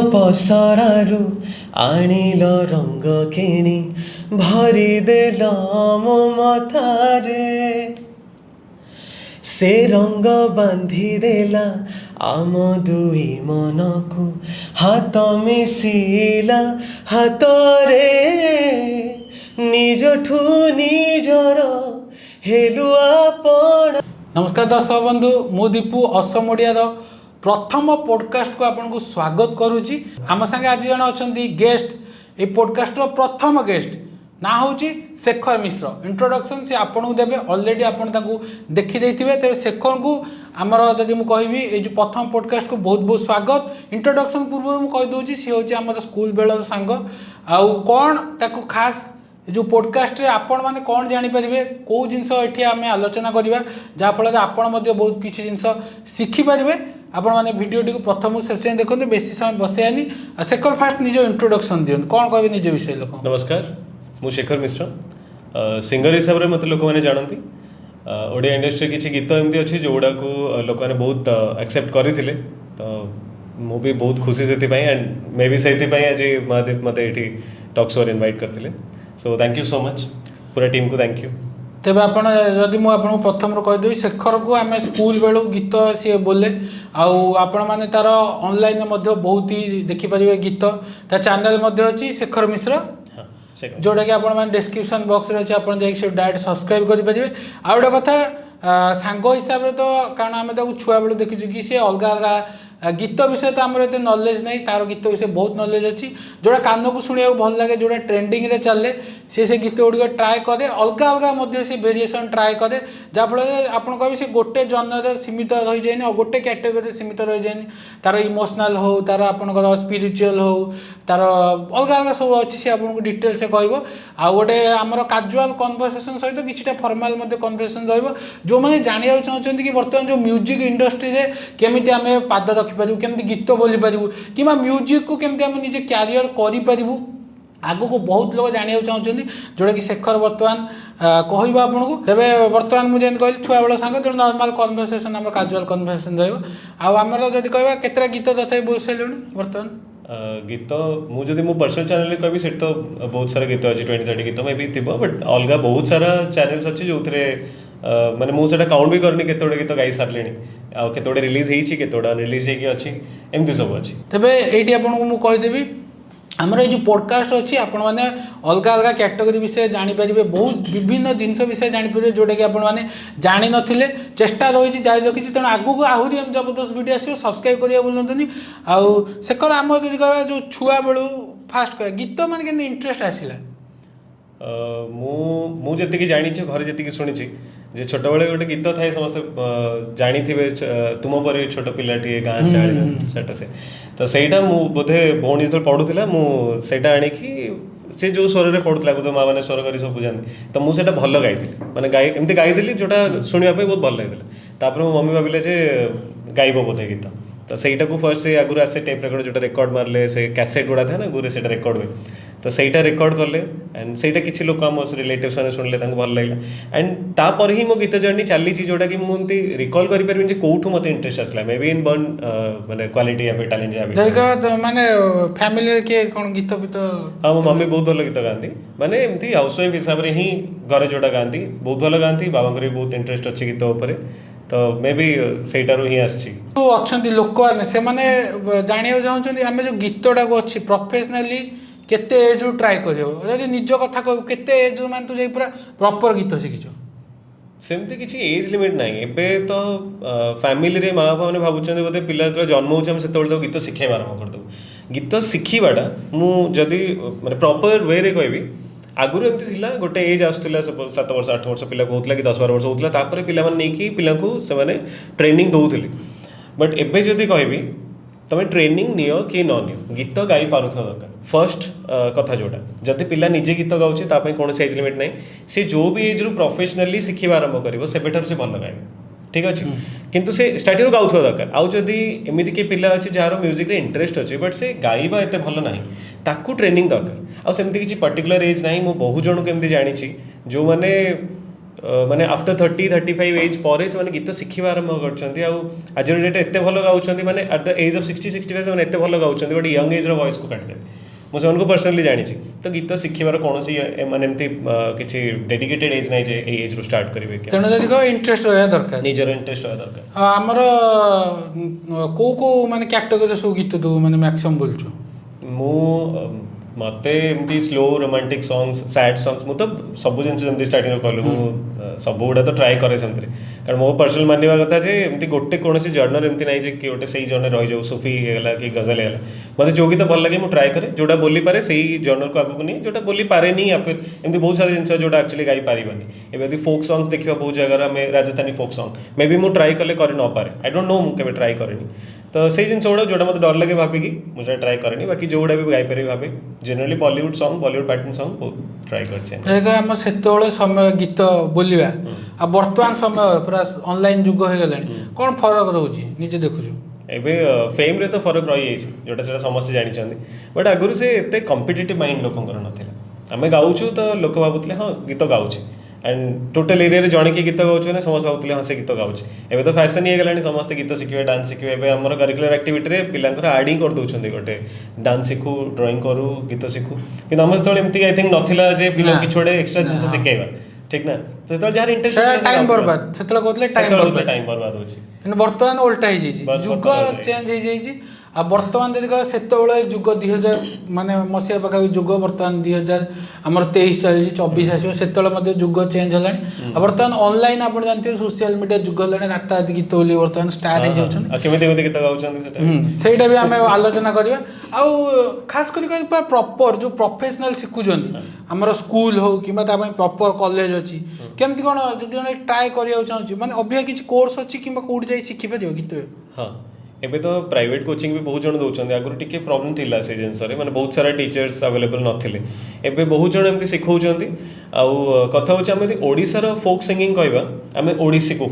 पसरारू आनिल रंग किणी भरिदेल मो मथारे से रंग बांधिदेला आम दुई मनकु हाथ मिसिला हातरे निजठू निजर हेलु आपण। नमस्कार दर्शक बंधु मु दीपू असम ओडियार प्रथम पॉडकास्ट को आपन को स्वागत करुची। आम संगे आज जन अच्छा गेस्ट ये पॉडकास्ट प्रथम गेस्ट ना हूँ शेखर मिश्र। इंट्रोडक्शन से आपन को देवे ऑलरेडी आपन ताकू देखी देथिबे। तबे शेखर को आमर जदि मु कहबी ए जो प्रथम पॉडकास्ट को बहुत बहुत स्वागत। इंट्रोडक्शन पूर्व मु कहि दोची सी होची आमर स्कूल बेलर सांग आउ कोन ताकू खास जो पॉडकास्ट रे आपण माने कौन जानी परिबे को जिंस एठी आमे आलोचना करिबा जा फल आपण मध्ये बहुत किछि जिंस सिखि परिबे। आपण माने वीडियो टी को प्रथम शेष जाय देखंते बेसी समय बसेयानी। शेखर फास्ट निजो इंट्रोडक्शन दियन कोन कहबे निजो विषय लोक। नमस्कार मु शेखर मिश्र सिंगर हिसाब रे मते लोक माने जानंती। ओडिया इंडस्ट्री किछि गीत एमती अछि जोडा को लोक माने बहुत एक्सेप्ट करिथिले तो मु भी बहुत खुशी सेति पई एंड मे बी सेति पई आज महादेव मते एठी टॉक शो रे इनवाइट करथिले। So thank you so much पूरा टीम को थैंक यू। तेबे आपण जदि मु आपन प्रथम रो कहि देबी शेखर को आमे स्कूल बेलू गीत सी बोले आउ आपण माने तार ऑनलाइन मध्ये बहुत ही देखि परिबे गीत ता चैनल मध्ये अछि शेखर मिश्र जोड़ा कि आपण माने डिस्क्रिप्शन बॉक्स रे अछि आपण जाई से डायरेक्ट सब्सक्राइब करि परिबे। आ ओडा कथा सांग हिसाब रे तो कारण आमे ताकू छुआ बेलू देखिछु कि से अलग अलग गीत विषय तो आमर एते नॉलेज नहीं तार गीत विषय बहुत नॉलेज अच्छी जोड़ा कान को शुणा भल लगे जोड़ा ट्रेंडिंग रे चले से गीत गुड़िक ट्राए करे अलग अलग से वेरिएशन ट्राए करे जहाँफल आप कहे से गोटे जनर सीमित रही जाए और गोटे कैटेगोरी सीमित रही जाए तार इमोशनल हो तार आपंकर स्पिरिचुअल हो तार अलग अलग सब अच्छी से आपको डिटेल से कह आ गोटे आमर काजुआल कन्भरसेसन सहित किसी फॉर्माल कन्भरसेसन जो मैंने जानवा चाहते कि बर्तमान जो म्यूजिक इंडस्ट्री रे केमिति आमे पाद रखिपारू केमती गीत बोली पारू कि म्यूजिक को केमती आम निजे क्यारियर करूँ आगु को बहुत लोग जानवा चाहते जोटा कि शेखर बर्तमान कहवा आपन को तेरे बर्तमान मुझे कहली छुआ बेल सांग जो नॉर्मल कन्भरसेसन आम काजुआल कन्भरसेसन रमर जब कह केतटा गीत तथा बोल सारे बर्तमान गीत मुझे मो पर्सनल चैनल कहबी से तो बहुत सारा गीत अच्छी 20-30 गीत मे भी थी बट अलग बहुत सारा चैनल्स अच्छी जो माने मुझे काउंट भी करनी केतोड़े गीत गाई सारे आ केतोड़े रिलीज होईची केतोड़ा रिलीज होगी अच्छी एमती सब अच्छी। तेबे एठी आपन को मु कहिदेबी हमर ये जो पॉडकास्ट अच्छी आपण माने अलग अलग कैटेगरी विषय जानी परिबे बहुत विभिन्न जिनस विषय जानी परिबे जोटा कि आपण माने जानि नथिले चेष्टा रही जारी रखी तेणु आगु को आहुरी हम जबरदस्त वीडियो आसो सब्सक्राइब करिया बोलंतनी आउ सेकर आम जदि कहबा जो छुआ बेलू फास्ट कह गीत माने केन इंटरेस्ट आसिला मु जी जानी घर जी शुणी जे छोट बड़े गोटे गीत थाए समस्त जानी थे तुम पर छोट पिलाटी गाँ चाटा से तो सहीटा बोधे भौणी जो पढ़ुला मुझे आणिकी से जो स्वर में पढ़ुला बोधे माँ मैंने स्वर कर सब बुझाती तो मुझे भल गाई मैंने गाई एमती गाई जोटा शुणा बहुत भल लगे मो मम्मी भाविले गायब बोधे गीत तो सहीटा को फर्स्ट से आगुरी आसे टेप रेकर्ड जो रेकर्ड मारे से कैसेट गुड़ा था ना गुरे से रेकर्ड हुए तो सहीटा रेकर्ड कले एंड सहीटा किसी लोक आम रिलेटिव्स मैंने शुणिले भल लगे एंड तापर ही मो गीत जर्नी चली जोटा कि मुझे रिकल करें कौटू मत इंटरेस्ट आसला मे बी इन बर्न माने क्वालिटी या टैलेंट या माने फैमिली के कोन गीत भी तो हाँ मो मम्मी बहुत भल गीत गाती माने एमती हाउस वाइफ हिसाब से ही घरे जोटा गाती बहुत भल गाती बाबा भी बहुत इंटरेस्ट अच्छी गीत उपर तो मे बी सेटारू ही आछि तो अच्छी लोक से माने जानिया चाहते आम जो गीतटा को अच्छी प्रोफेशनली केते एज रु ट्राए करियो जदि निज कथा कहू केते एज मान तू जाई पूरा प्रॉपर गीत शिखिछो सेमती किसी एज लिमिट ना एबे तो फैमिली रे माँ बापा मैंने भावुं बोधे पिला जो जन्म हो से गीत शिखेवा आरंभ करदेव गीत शिखवाटा मुझे माने प्रॉपर वे रे कहबी आगुरी एमती थिला गोटे एज आसुला 7 वर्ष 8 वर्ष पिला कहूला कि 10-12 वर्ष होता तापर पिला नहीं पिला से ट्रेनिंग दौले बट एबे जदि कहबी तुम ट्रेनिंग नियो कि न नियो गीत गाई पारुथा दरकार फर्स्ट कथा जोटा जदि पिला निजे गीत गाउछि तापई कौन एज लिमिट नहीं सी जो भी एज रु प्रोफेशनली शिखिबा आरंभ करिवो सेबेठार से भल गाइबो ठीक अच्छे किंतु से स्टार्टिंग गाउथवा दरकार आउ जदि एमिति के पिला अछि जार म्यूजिक रे इंटरेस्ट अछि बट से गाइबा एते भल नाही ताकू ट्रेनिंग दरकार आ सेमति किछि पर्टिकुलर एज नाही मो बहु जण केमति जानि छि जो माने माने आफ्टर 30-35 एज पर से गीत शिखा आरंभ कर आज डेट एत भल गाँव माने एट द एज ऑफ 60-65 एत भल गाँव बट यंग एज वॉइस को काटिदेवे मुझे पर्सनाली जानी तो गीत शिखार कौन माने किसी डेडिकेटेड एज ना जे एज रू स्टार्ट करेंगे तेणु जदि कह इंटरेस्ट रहा दरकार निजर इंटरेस्ट रहा दरकार आमर को माने कैटेगरी सब गीत तू माने मैक्सिमम बोलछु मु मते एमती slow romantic songs sad songs मु तो सब जिन जमी स्टार्टिंग कहलु मु सब गुड़ा तो ट्राए करे सेमती कारण मो पर्सनल मानवा कथा जे एमती गोटे कौन जर्नर एमती ना कि गोटे से जर्नर रही जाऊ सूफी है कि गजल है मतलब जो गीत भल लगे मुझे ट्राए करे जोटा बोली पारे से जर्नर को आगू नहीं जोटा बोली पारे नहीं या फिर एमती बहुत सारा जिन जोटा एक्चुअली गाई पारिबानी एबे फोक सॉन्ग्स देखिबा बहुत जगह आम राजस्थानी फोक सॉन्ग मे बी मु ट्राए कले कर न पारे आई डोंट नो मुझे ट्राए करेनी तो से जिन गुड़ा जोटा मतलब डर लगे भाविकी मुझे ट्राए करेनी बाकी जो गुड़ा भी गाईपारे भावे generally Bollywood song Bollywood pattern song बहुत ट्राए कर से समय गीत बोलिया आ वर्तमान समय पूरा ऑनलाइन जुग हो गला कौन फरक रोचे निजे देखुछु एबे फेम रे तो फरक रही जाइए जोटा से समस्त जानी बट आगुरी से एते कॉम्पिटिटिव माइंड लोकंकर नथिला आमे गाउछु तो लोक भाबुतले हाँ गीत गाउछि एंड टोटल एरिया रे जणे के गीत गाउछु ने समस्त भाबुतले हाँ से गीत गाउछि एबे तो फैशन ही गलानी समस्त गीत शिखिबे डांस शिखिबे एबे हमर करिकुलर एक्टिविटी रे पिलांकर एडिंग कर दोछन्ते गोटे डांस शिखु ड्राइंग करू गीत शिखु कि हमर तळे एमती आई थिंक नथिला जे पिला कि छोड़े एक्स्ट्रा जिंस शिखेबा ठीक ना तो सेतल जार इंटरेस्ट टाइम बर्बाद सेतल कहतले टाइम बर्बाद होछि कि वर्तमान उल्टा हो जाइए जुग चेंज हो जाइए आ वर्तमान जब कह से जुग 2000 माने मसीहा पाखापी जुग वर्तमान 2000 आमर 23 चली 24 आसो से जुग चेंज है वर्तमान ऑनलाइन आप जानते हैं सोशल मीडिया जुग है राता गीत बोली वर्तमान स्टार हो जाता भी आम आलोचना करवा खास कर प्रॉपर जो प्रोफेशनल शिखुंट आमर स्कूल हो कि प्रॉपर कॉलेज अच्छी केमती कौन जो ट्राए करा चाहूँ माने अभी किसी कोर्स अच्छी कि कौट जा शिखिपर गीत हाँ एबे तो प्राइवेट कोचिंग भी बहुत जन दौरान आगुरी टिके प्रॉब्लम थिला से जिनस माने बहुत सारा टीचर्स अवेलेबल नथिले एबे बहुत जन एमती शिखौचंती आउ कथा होची आमे ओडिसा रो फोक सिंगिंग कहबा आमे ओडिसी को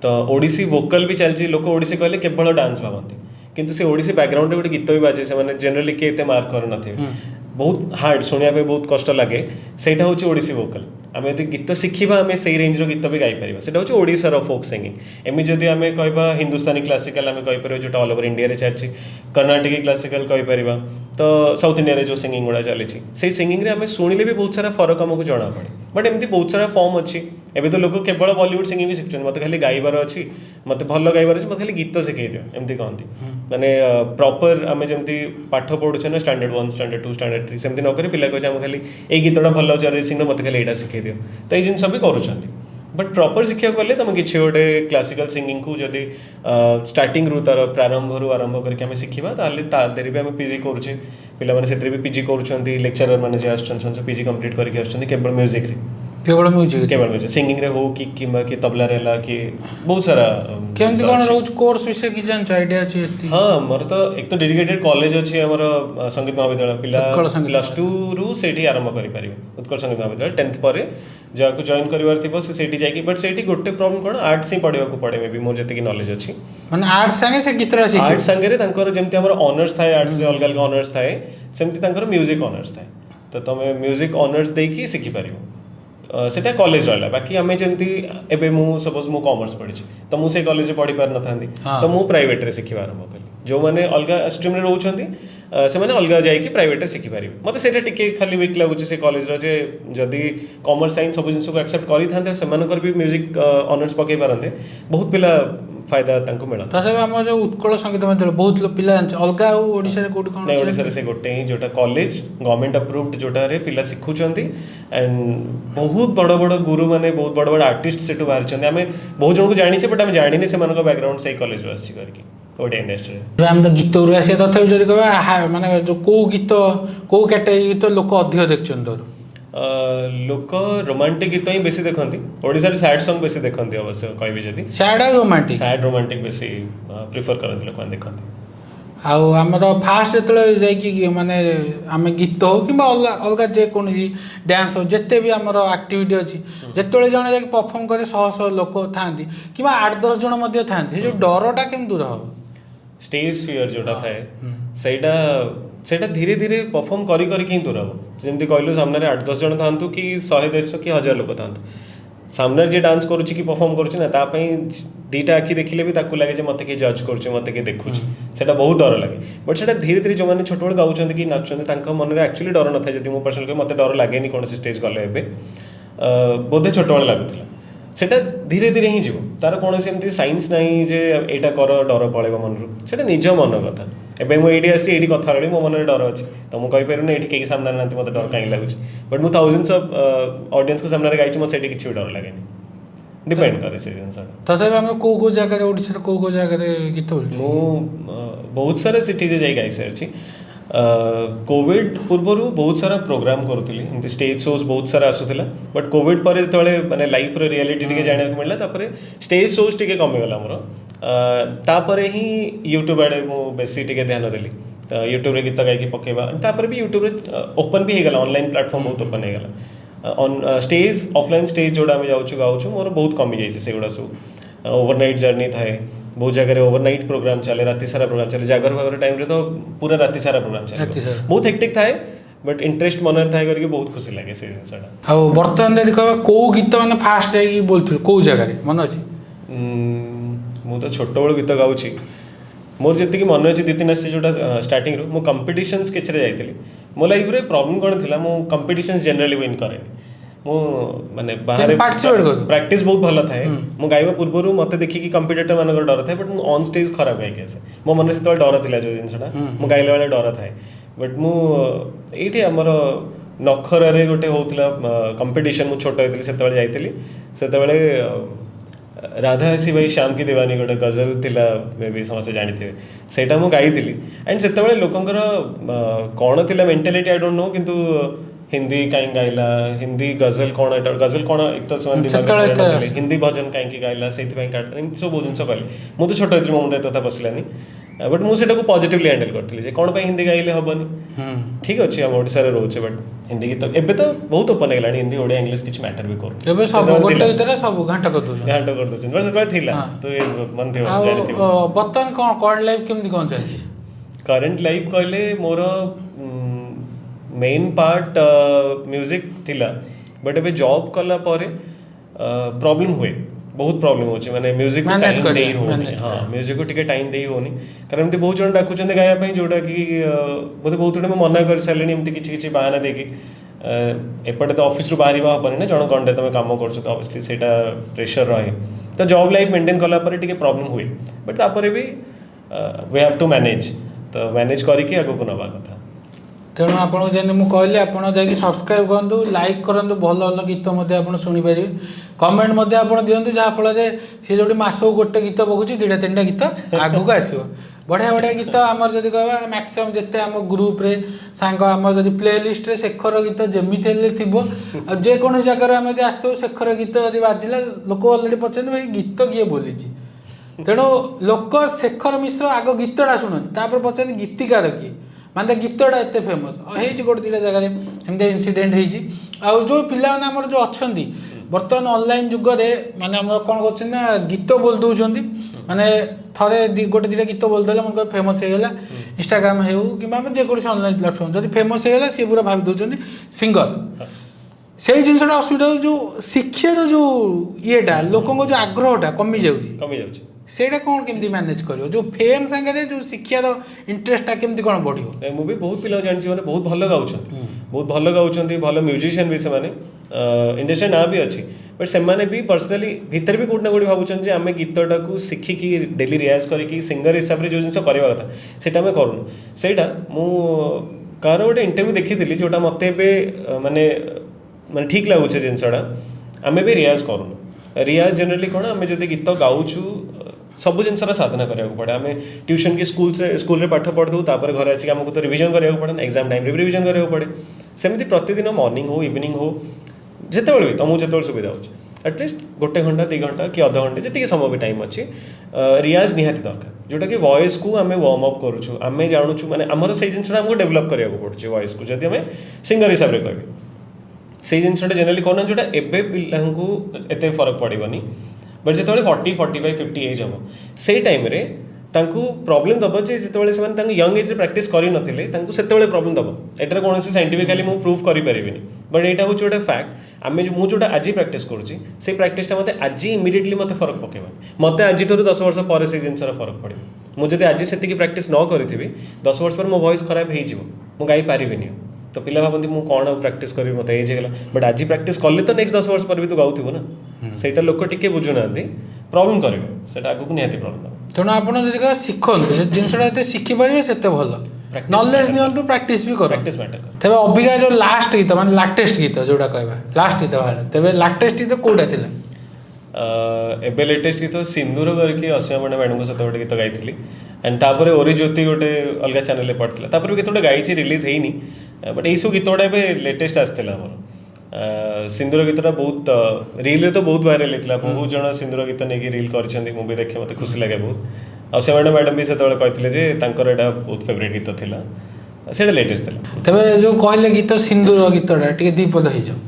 तो ओडिसी वोकल भी चलची लोक ओडिसी कहले केवल डांस भावंती किंतु से ओडिसी बैकग्राउंड रे गोटे गीत भी बाजे से माने जनरली के एते मार्क कर नथिबे बहुत हार्ड सुनिया पे बहुत कष्ट लगे सेटा होची ओडिसी वोकल आम यदि गीत शिखा आम से रेंज गीत भी गाईपर से ओडिशार फोक सिंगिंग एमि जदि आम कह हिंदुस्तानी क्लासिकल आम कहीपर जो ऑल ओवर इंडिया रे चलती कर्नाटकी क्लासिकल कहीपर तो साउथ इंडिया रे जो सिंगिंग गुड़ा चली से सिंगिंग रे आम शुणिले भी बहुत सारा फरक आमको जना पड़े बट एमती बहुत सारा फॉर्म अच्छी एबे तो लोक केवल बॉलीवुड सिंगिंग भी शिखुं मत खाली गाइबार अच्छी मत भल गाइबार अच्छी मत खाली गीत शिखै दियो एमती कहती माने प्रॉपर आम जमी पाठ पढ़ुचे ना स्टैंडर्ड 1 स्टैंडर्ड 2 स्टैंडर्ड 3 सेमती नक पिला कहे आम खाली ए गीतटा भल अरिजित सिंह मत खाली यहाँ शिखै दियो तो ये जिन भी करुँच बट प्रॉपर शिक्षा गले तुम किसी गोटे क्लासिकल सिंगिंग को जदि स्टार्टिंग रू तार प्रारंभ रू आरंभ करके शिखा तादेह भी आम पीजी करुचे पे भी पीजी कर लेक्चरर मैंने आस पीजी कंप्लीट करके आसवल म्यूजिक केवल म्यूजिक सिंगिंग रे हो कि तबला रे कि बहुत सारा केमती कोन रोज कोर्स विषय की जान आईडिया अछि हां मोर तो एक तो डेडिकेटेड कॉलेज अछि हमर संगीत महाविद्यालय पिला प्लस 2 रु सेठी आरंभ करि परिबे उत्कल संगीत महाविद्यालय 10th परे जाको जॉइन करिवार थिबो से सेठी जाकी बट सेठी गोटे प्रॉब्लम कोन आर्ट्स ही पढिबा को पड़े मे भी मोर जते की नॉलेज अछि माने आर्ट्स संगे से गीतरा सिखि आर्ट्स संगे रे तंकर जेमति हमर ऑनर्स थाए आर्ट्स रे अलग अलग ऑनर्स थाए सेमति तंकर म्यूजिक ऑनर्स थाए तो तमे म्यूजिक ऑनर्स देकी सिखि परिबो सेटा कॉलेज रहा बाकी आम जमी एबे मु सपोज मु कॉमर्स पढ़ी तो मुझे कॉलेज पढ़ी पार न था तो मु प्राइवेट रे शिखिबा आरंभ कली जो माने अलग स्ट्रीम रे रहउछंती से माने अलग जाई कि प्राइवेट रे शिखि पारिबे मते सेटा टिके खाली वीक लागुछ से कॉलेज रे जे जदी कॉमर्स साइंस सब जिंस को एक्सेप्ट करि थांते से मानकर भी म्यूजिक ऑनर्स पके पारंते बहुत पिला फायदा तांको मिला तसे हम जो उत्कल संगीत मंडल बहुत पिला अलग ओडिसा रे कोडी कोन ओडिसा रे से गोटे ही जोटा कॉलेज गवर्नमेंट अप्रूव्ड जोटा रे पिला सिखुचंती एंड बहुत बड़ बड़ गुरु माने बहुत बड़ बड़ आर्टिस्ट सेटु बाहर छंती हमें बहुत जन को जानि छे बट हम जानि ने से मानको बैकग्राउंड से कॉलेज रो आसी करके ओडिया इंडस्ट्री हम तो गीत रो आसी तथे जदी कहबा माने जो को गीत को कैटेगरी गीत लोक अधिक देखछन तो लोक रोमांटिक गीत ही बेसी देखती ओडिसा रे सैड सॉन्ग बेसी देखती अवश्य कहबी जदी सैड रोमांटिक बेसी प्रिफर करती लोक देखती आउ आमर फास्ट जो माने आम गीत हो कि अलग जेकोसी डांस हो जिते भी आमर एक्टिविटी अच्छी जिते जन जा परफॉर्म करे 100 लोक था कि 8-10 जन था जो डरटा केम दूर हम स्टेज फियर जोटा थाए सेटा धीरे धीरे परफॉर्म करी दूर हम जमी कहलु सामने 8-10 जन था कि 100-150 कि 1000 लोक था सामने जे डांस करुच्ची कि परफॉर्म करुच्ची ना तापाई दुईटा आखि देखिले भी ताकू लगे मत किए जज करुच्ची मत किए देखुची सेटा बहुत डर लगे बट सेटा धीरे धीरे जो मैंने छोट बेल गाँव कि नाचुच्च मन में एक्चुअली डर न था मो पर्सनल मत डर लगे कौन स्टेज गले बोधे छोट बेल लगुला सेटा धीरे धीरे ही जीव तार कौन एमती सैंस ना जे यहाँ कर डर पड़े मन रू निज मन कथा एवं मुझे आसी ये कथा रही मो मन में डर अच्छी तो मुझे कहीपर ये कहीं सामने ना मतलब डर कहीं लगुच बट मुझे थाउजेंड्स ऑफ ऑडियंस को सामने गाई मत से किसी भी डर लगे डिपेंड करे से जिन तथापि कौ जगह ओडिशा कौ जगह गीत मु बहुत सारा सिटी जे गाई सारी कोविड पूर्वर बहुत सारा प्रोग्राम करुली एमती स्टेज शोज बहुत सारा आसूला बट कोविड पर जो मैंने लाइफ रियलिटी टी जाना मिलला तापर स्टेज शोज टी कमिगला मोर तापर ही यूट्यूब आड़े बेसी टी ध्यान देली यूट्यूब गीत गायकी पकेबा भी यूट्यूब ओपन भी होगा ऑनलाइन प्लेटफॉर्म बहुत ओपन होगा ऑन स्टेज ऑफलाइन स्टेज जोड़ा आम जाऊँ गाँव मोर बहुत कमी जाइए से गुड़ा सब ओवरनाइट जर्नी थाए बहुत जगह ओवरनाइट प्रोग्राम चले राति सारा प्रोग्राम चले जागर भागर टाइम तो पूरा राति सारा प्रोग्राम चले बहुत हेक्टिक थाए बट इंटरेस्ट मन थाए करके बहुत खुशी लगे से जिनसा बर्तमान यदि कह कौ गीत मैंने फास्ट जाकि बोलते कौ जगह मन अच्छी मु तो छोट बेलू गीत गाँची मोर जी मन अच्छी 2-3 आसी जो स्टार्टिंग मु कंपिटिशन्स किसी जाइली मो लाइफ रे प्रॉब्लम कौन थी मु कंपिटिशन्स जनरली विन करे मु माने बाहर प्रैक्टिस बहुत भल थाए मु गाइबा पूर्व मत देखिकी कंपिटिटर मान डर थाए बट ऑन स्टेज खराब गायकी आसे मो मन से डर था जो जिनसा मु गाइला बेले डर थाए बट मु ये आमर नखर गोटे होता कंपिटिशन मु छोट होती से जाइली से राधा हसी भाई श्याम की दीवानी गोटे गजल थिला मे भी समस्त जानी सेटा मु गाई एंड से लोकंकर कौन थिला मेंटालिटी आई डोंट नो किंतु हिंदी कहीं गाइला हिंदी गजल कौन एक तो से हिंदी भजन कहीं गाइला से सब बहुत जिन कहले मुझे छोट होती मो मुंडे तथा पशिलानी बट मुझे पॉजिटिवली हैंडल करी कौन हिंदी गाइले हेनी ठीक अच्छे आम ओडिशा रोचे बट हिंदी गीत एबे तो बहुत ओपन है हिंदी ओडिया इंग्लिश किसी मैटर भी करू सब घाट कर तो ये मन थी बर्तमान कौन लाइफ केमती कौन चलती करंट लाइफ कहले मोर मेन पार्ट म्यूजिक थिला बट एबे जॉब कला परे प्रॉब्लम हुए बहुत प्रॉब्लम होची माने म्यूजिक को टाइम दे होनी हां म्यूजिक को टिके टाइम दे होनी कारण एमती बहुत जन डाकुचंदे गाया पई जोटा कि बोते बहुत जन मना कर सालेनी एमती किछि किछि बहाना देकी एपटे तो ऑफिस रु बाहरी हबनी ना जन कंडे तमे काम करछु तो ऑब्वियसली सेटा प्रेशर रहे तो जॉब लाइफ मेंटेन कला परे टिके प्रॉब्लम हुए बट तापरे भी वी हैव टू मैनेज तो मैनेज करके आगो को नबा कथा तेणु आपको जैसे मुझे कहली आप सब्सक्राइब करूँ लाइक करूँ भल भल गीत आप शुणिपारे कमेंट आप दिखाँ जहाँफल सी जो मस गोटे गीत पकाउे 2-3टा गीत आगू आसो बढ़िया बढ़िया गीत आमर जब कह मैक्सिमम जिते आम ग्रुप रे सांग आम जब प्ले लिस्ट रे शेखर गीत जमी थी जेकोसी जगार आम आसो शेखर गीत जब बाजिला लोक अलरेडी पचार भाई गीत किए बोली तेणु लोक शेखर मिश्र आग गीतटा शुणुती पचार गीतिकार किए माने गीतटा एत फेमस है गोटे 2टा जगह एमती इनसीडेंट हो जो पिला आमर जो अच्छा बर्तमान ऑनलाइन जुग माने आम कौन कर गीत बोल दौरान माने थे गोटे 2टा गीत बोलदेला मन फेमस होगा इंस्टाग्राम हो कि जेकोसी ऑनलाइन प्लेटफॉर्म जब फेमस होगा सी पूरा भावी दौरान सिंगर से जिनसा असुविधा जो शिक्षार जो येटा लोक जो आग्रहटा कमी जाऊँगी सेटा कौन केमती मैनेज करियो जो फेम संगे जो शिक्षार इंटरेस्टटा केमती कौन बढ़ियो मु भी बहुत पिला जानछि माने बहुत भल गाउछन भल म्यूजिशियन भी से माने इंडस्ट्री ना भी अच्छी बट से माने भी पर्सनली भीतर भी कोठना कोठी भाबुछन जे आमे गीतटा को सिखी की डेली रियाज करी की सिंगर हिसाब रे जो जिंस करबा कथा सेटा आमे करूनु सेटा मु कार गोटे इंटरव्यू देखिथिली जोटा मते बे माने माने ठीक लागुछे जिंसडा आमे भी रियाज करूनु रियाज जनरली कोन आमे जदि गीत गाउछु सब जिनसर साधना करा पड़े आम ट्यूशन की स्कूल पाठ पढ़ू तापर घर आसिक आमको तो रिविजन करा पड़े एग्जाम टाइम रिविजन करा पड़े सेमती प्रतिदिन मॉर्निंग हो इवनिंग हो जिते भी तुमको जिते सुविधा हो एटलिस्ट 1 घंटा 2 घंटा कि अध घंटे जी समय भी टाइम अच्छी रियाज निहाती दरकार जोटा कि वॉइस को आम वार्म अप करुचु आम जानूँ माने आमर से जिनसा आमको डेभलप करा पड़े वॉइस को जब आम सिंगर हिसाब से कह से जिनसा जनरली कहना जोटा एवं पिला एत फरक पड़ोनी बट जो 40, 45, 50 एज हम से टाइम रे ତାଙ୍କୁ ପ୍ରୋବ୍ଲେମ୍ ଦେବ ଯେ ଯେତେବେଳେ ସେମାନେ ତାଙ୍କୁ ୟଙ୍ଗ ଏଜ୍ରେ ପ୍ରାକ୍ଟିସ୍ କରିନଥିଲେ ତାଙ୍କୁ ସେତେବେଳେ ପ୍ରୋବ୍ଲେମ୍ ଦେବ। ଏଟାର କୌଣସି ସାଇଣ୍ଟିଫିକାଲି ମୁଁ ପ୍ରୁଭ୍ କରିପାରିବିନି, ବଟ୍ ଏଇଟା ହେଉଛି ଗୋଟେ ଫ୍ୟାକ୍ଟ। ମୁଁ ଯେଉଁଟା ଆଜି ପ୍ରାକ୍ଟିସ୍ କରୁଛି ସେଇ ପ୍ରାକ୍ଟିସ୍ଟା ମୋତେ ଆଜି ଇମିଡ଼ିଏଟଲି ମୋତେ ଫରକ ପକାଇବ। ମୋତେ ଆଜିଠାରୁ 10 ବର୍ଷ ପରେ ସେଇ ଜିନିଷର ଫରକ ପଡ଼ିବ। ମୁଁ ଯଦି ଆଜି ସେତିକି ପ୍ରାକ୍ଟିସ୍ ନ କରିଥିବି 10 ବର୍ଷ ପରେ ମୋ ଭଏସ୍ ଖରାପ ହେଇଯିବ, ମୁଁ ଗାଇ ପାରିବିନି। ତ ପିଲା ଭାବନ୍ତି ମୁଁ କ'ଣ ଆଉ ପ୍ରାକ୍ଟିସ୍ କରିବି, ମୋତେ ଏଜ୍ ହେଇଗଲା। ବଟ୍ ଆଜି ପ୍ରାକ୍ଟିସ୍ କଲେ ତ ନେକ୍ସଟ 10 ବର୍ଷ ପରେ ବି ତୁ ଗାଉଥିବୁ ନା। ସେଇଟା ଲୋକ ଟିକେ ବୁଝୁନାହାନ୍ତି, ପ୍ରୋବ୍ଲେମ୍ କରିବେ, ସେଇଟା ଆଗକୁ ନିହାତି ପ୍ରୋବ୍ଲେମ୍ ହେବ। ତେଣୁ ଆପଣ ଯଦି ଶିଖନ୍ତୁ ସେ ଜିନିଷଟା ଯେତେ ଶିଖିପାରିବେ ସେତେ ଭଲ। ନଲେଜ ନିଅନ୍ତୁ, ପ୍ରାକ୍ଟିସ୍ ବି କର। ପ୍ରାକ୍ଟିସ୍ ମ୍ୟାଟର କରେ। ତେବେ ଅବିକା ଯେଉଁ ଲାଷ୍ଟ ଗୀତ ମାନେ ଲାଟେଷ୍ଟ ଗୀତ ଯେଉଁଟା କହିବା ଲାଷ୍ଟ ଗୀତ ବାହାରିଲା, ତେବେ ଲାଟେଷ୍ଟ ଗୀତ କେଉଁଟା ଥିଲା? ଏବେ ଲେଟେଷ୍ଟ ଗୀତ ସିନ୍ଦୁର କରିକି ଅସୀମା ପଣ୍ଡା ମ୍ୟାଡ଼ମଙ୍କ ସହିତ ଗୋଟେ ଗୀତ ଗାଇଥିଲି। ଆଣ୍ଡ ତାପରେ ଓରିଜ୍ୟୋତି ଗୋଟେ ଅଲଗା ଚ୍ୟାନେଲରେ ପଡ଼ିଥିଲା। ତାପରେ ବି ଗୀତ ଗୋଟେ ଗାଇଛି, ରିଲିଜ୍ ହେଇନି। ବଟ୍ ଏଇସବୁ ଗୀତ ଗୁଡ଼ା ଏବେ ଲେଟେଷ୍ଟ ଆସିଥିଲା ଆମର। ସିନ୍ଦୁର ଗୀତଟା ବହୁତ ରିଲ୍ରେ ତ ବହୁତ ଭାଇରାଲ୍ ହେଇଥିଲା। ବହୁତ ଜଣ ସିନ୍ଦୁର ଗୀତ ନେଇକି ରିଲ୍ କରିଛନ୍ତି, ମୁଁ ବି ଦେଖେ, ମୋତେ ଖୁସି ଲାଗେ ବହୁତ। ଅସୀମା ପଣ୍ଡା ମ୍ୟାଡ଼ମ୍ ବି ସେତେବେଳେ କହିଥିଲେ ଯେ ତାଙ୍କର ଏଇଟା ବହୁତ ଫେଭରେଟ୍ ଗୀତ ଥିଲା, ସେଇଟା ଲେଟେଷ୍ଟ ଥିଲା। ତେବେ ଯେଉଁ କହିଲେ ଗୀତ ସିନ୍ଦୁର ଗୀତଟା ଟିକେ ଦ୍ୱିପଦ ହେଇଯାଉ।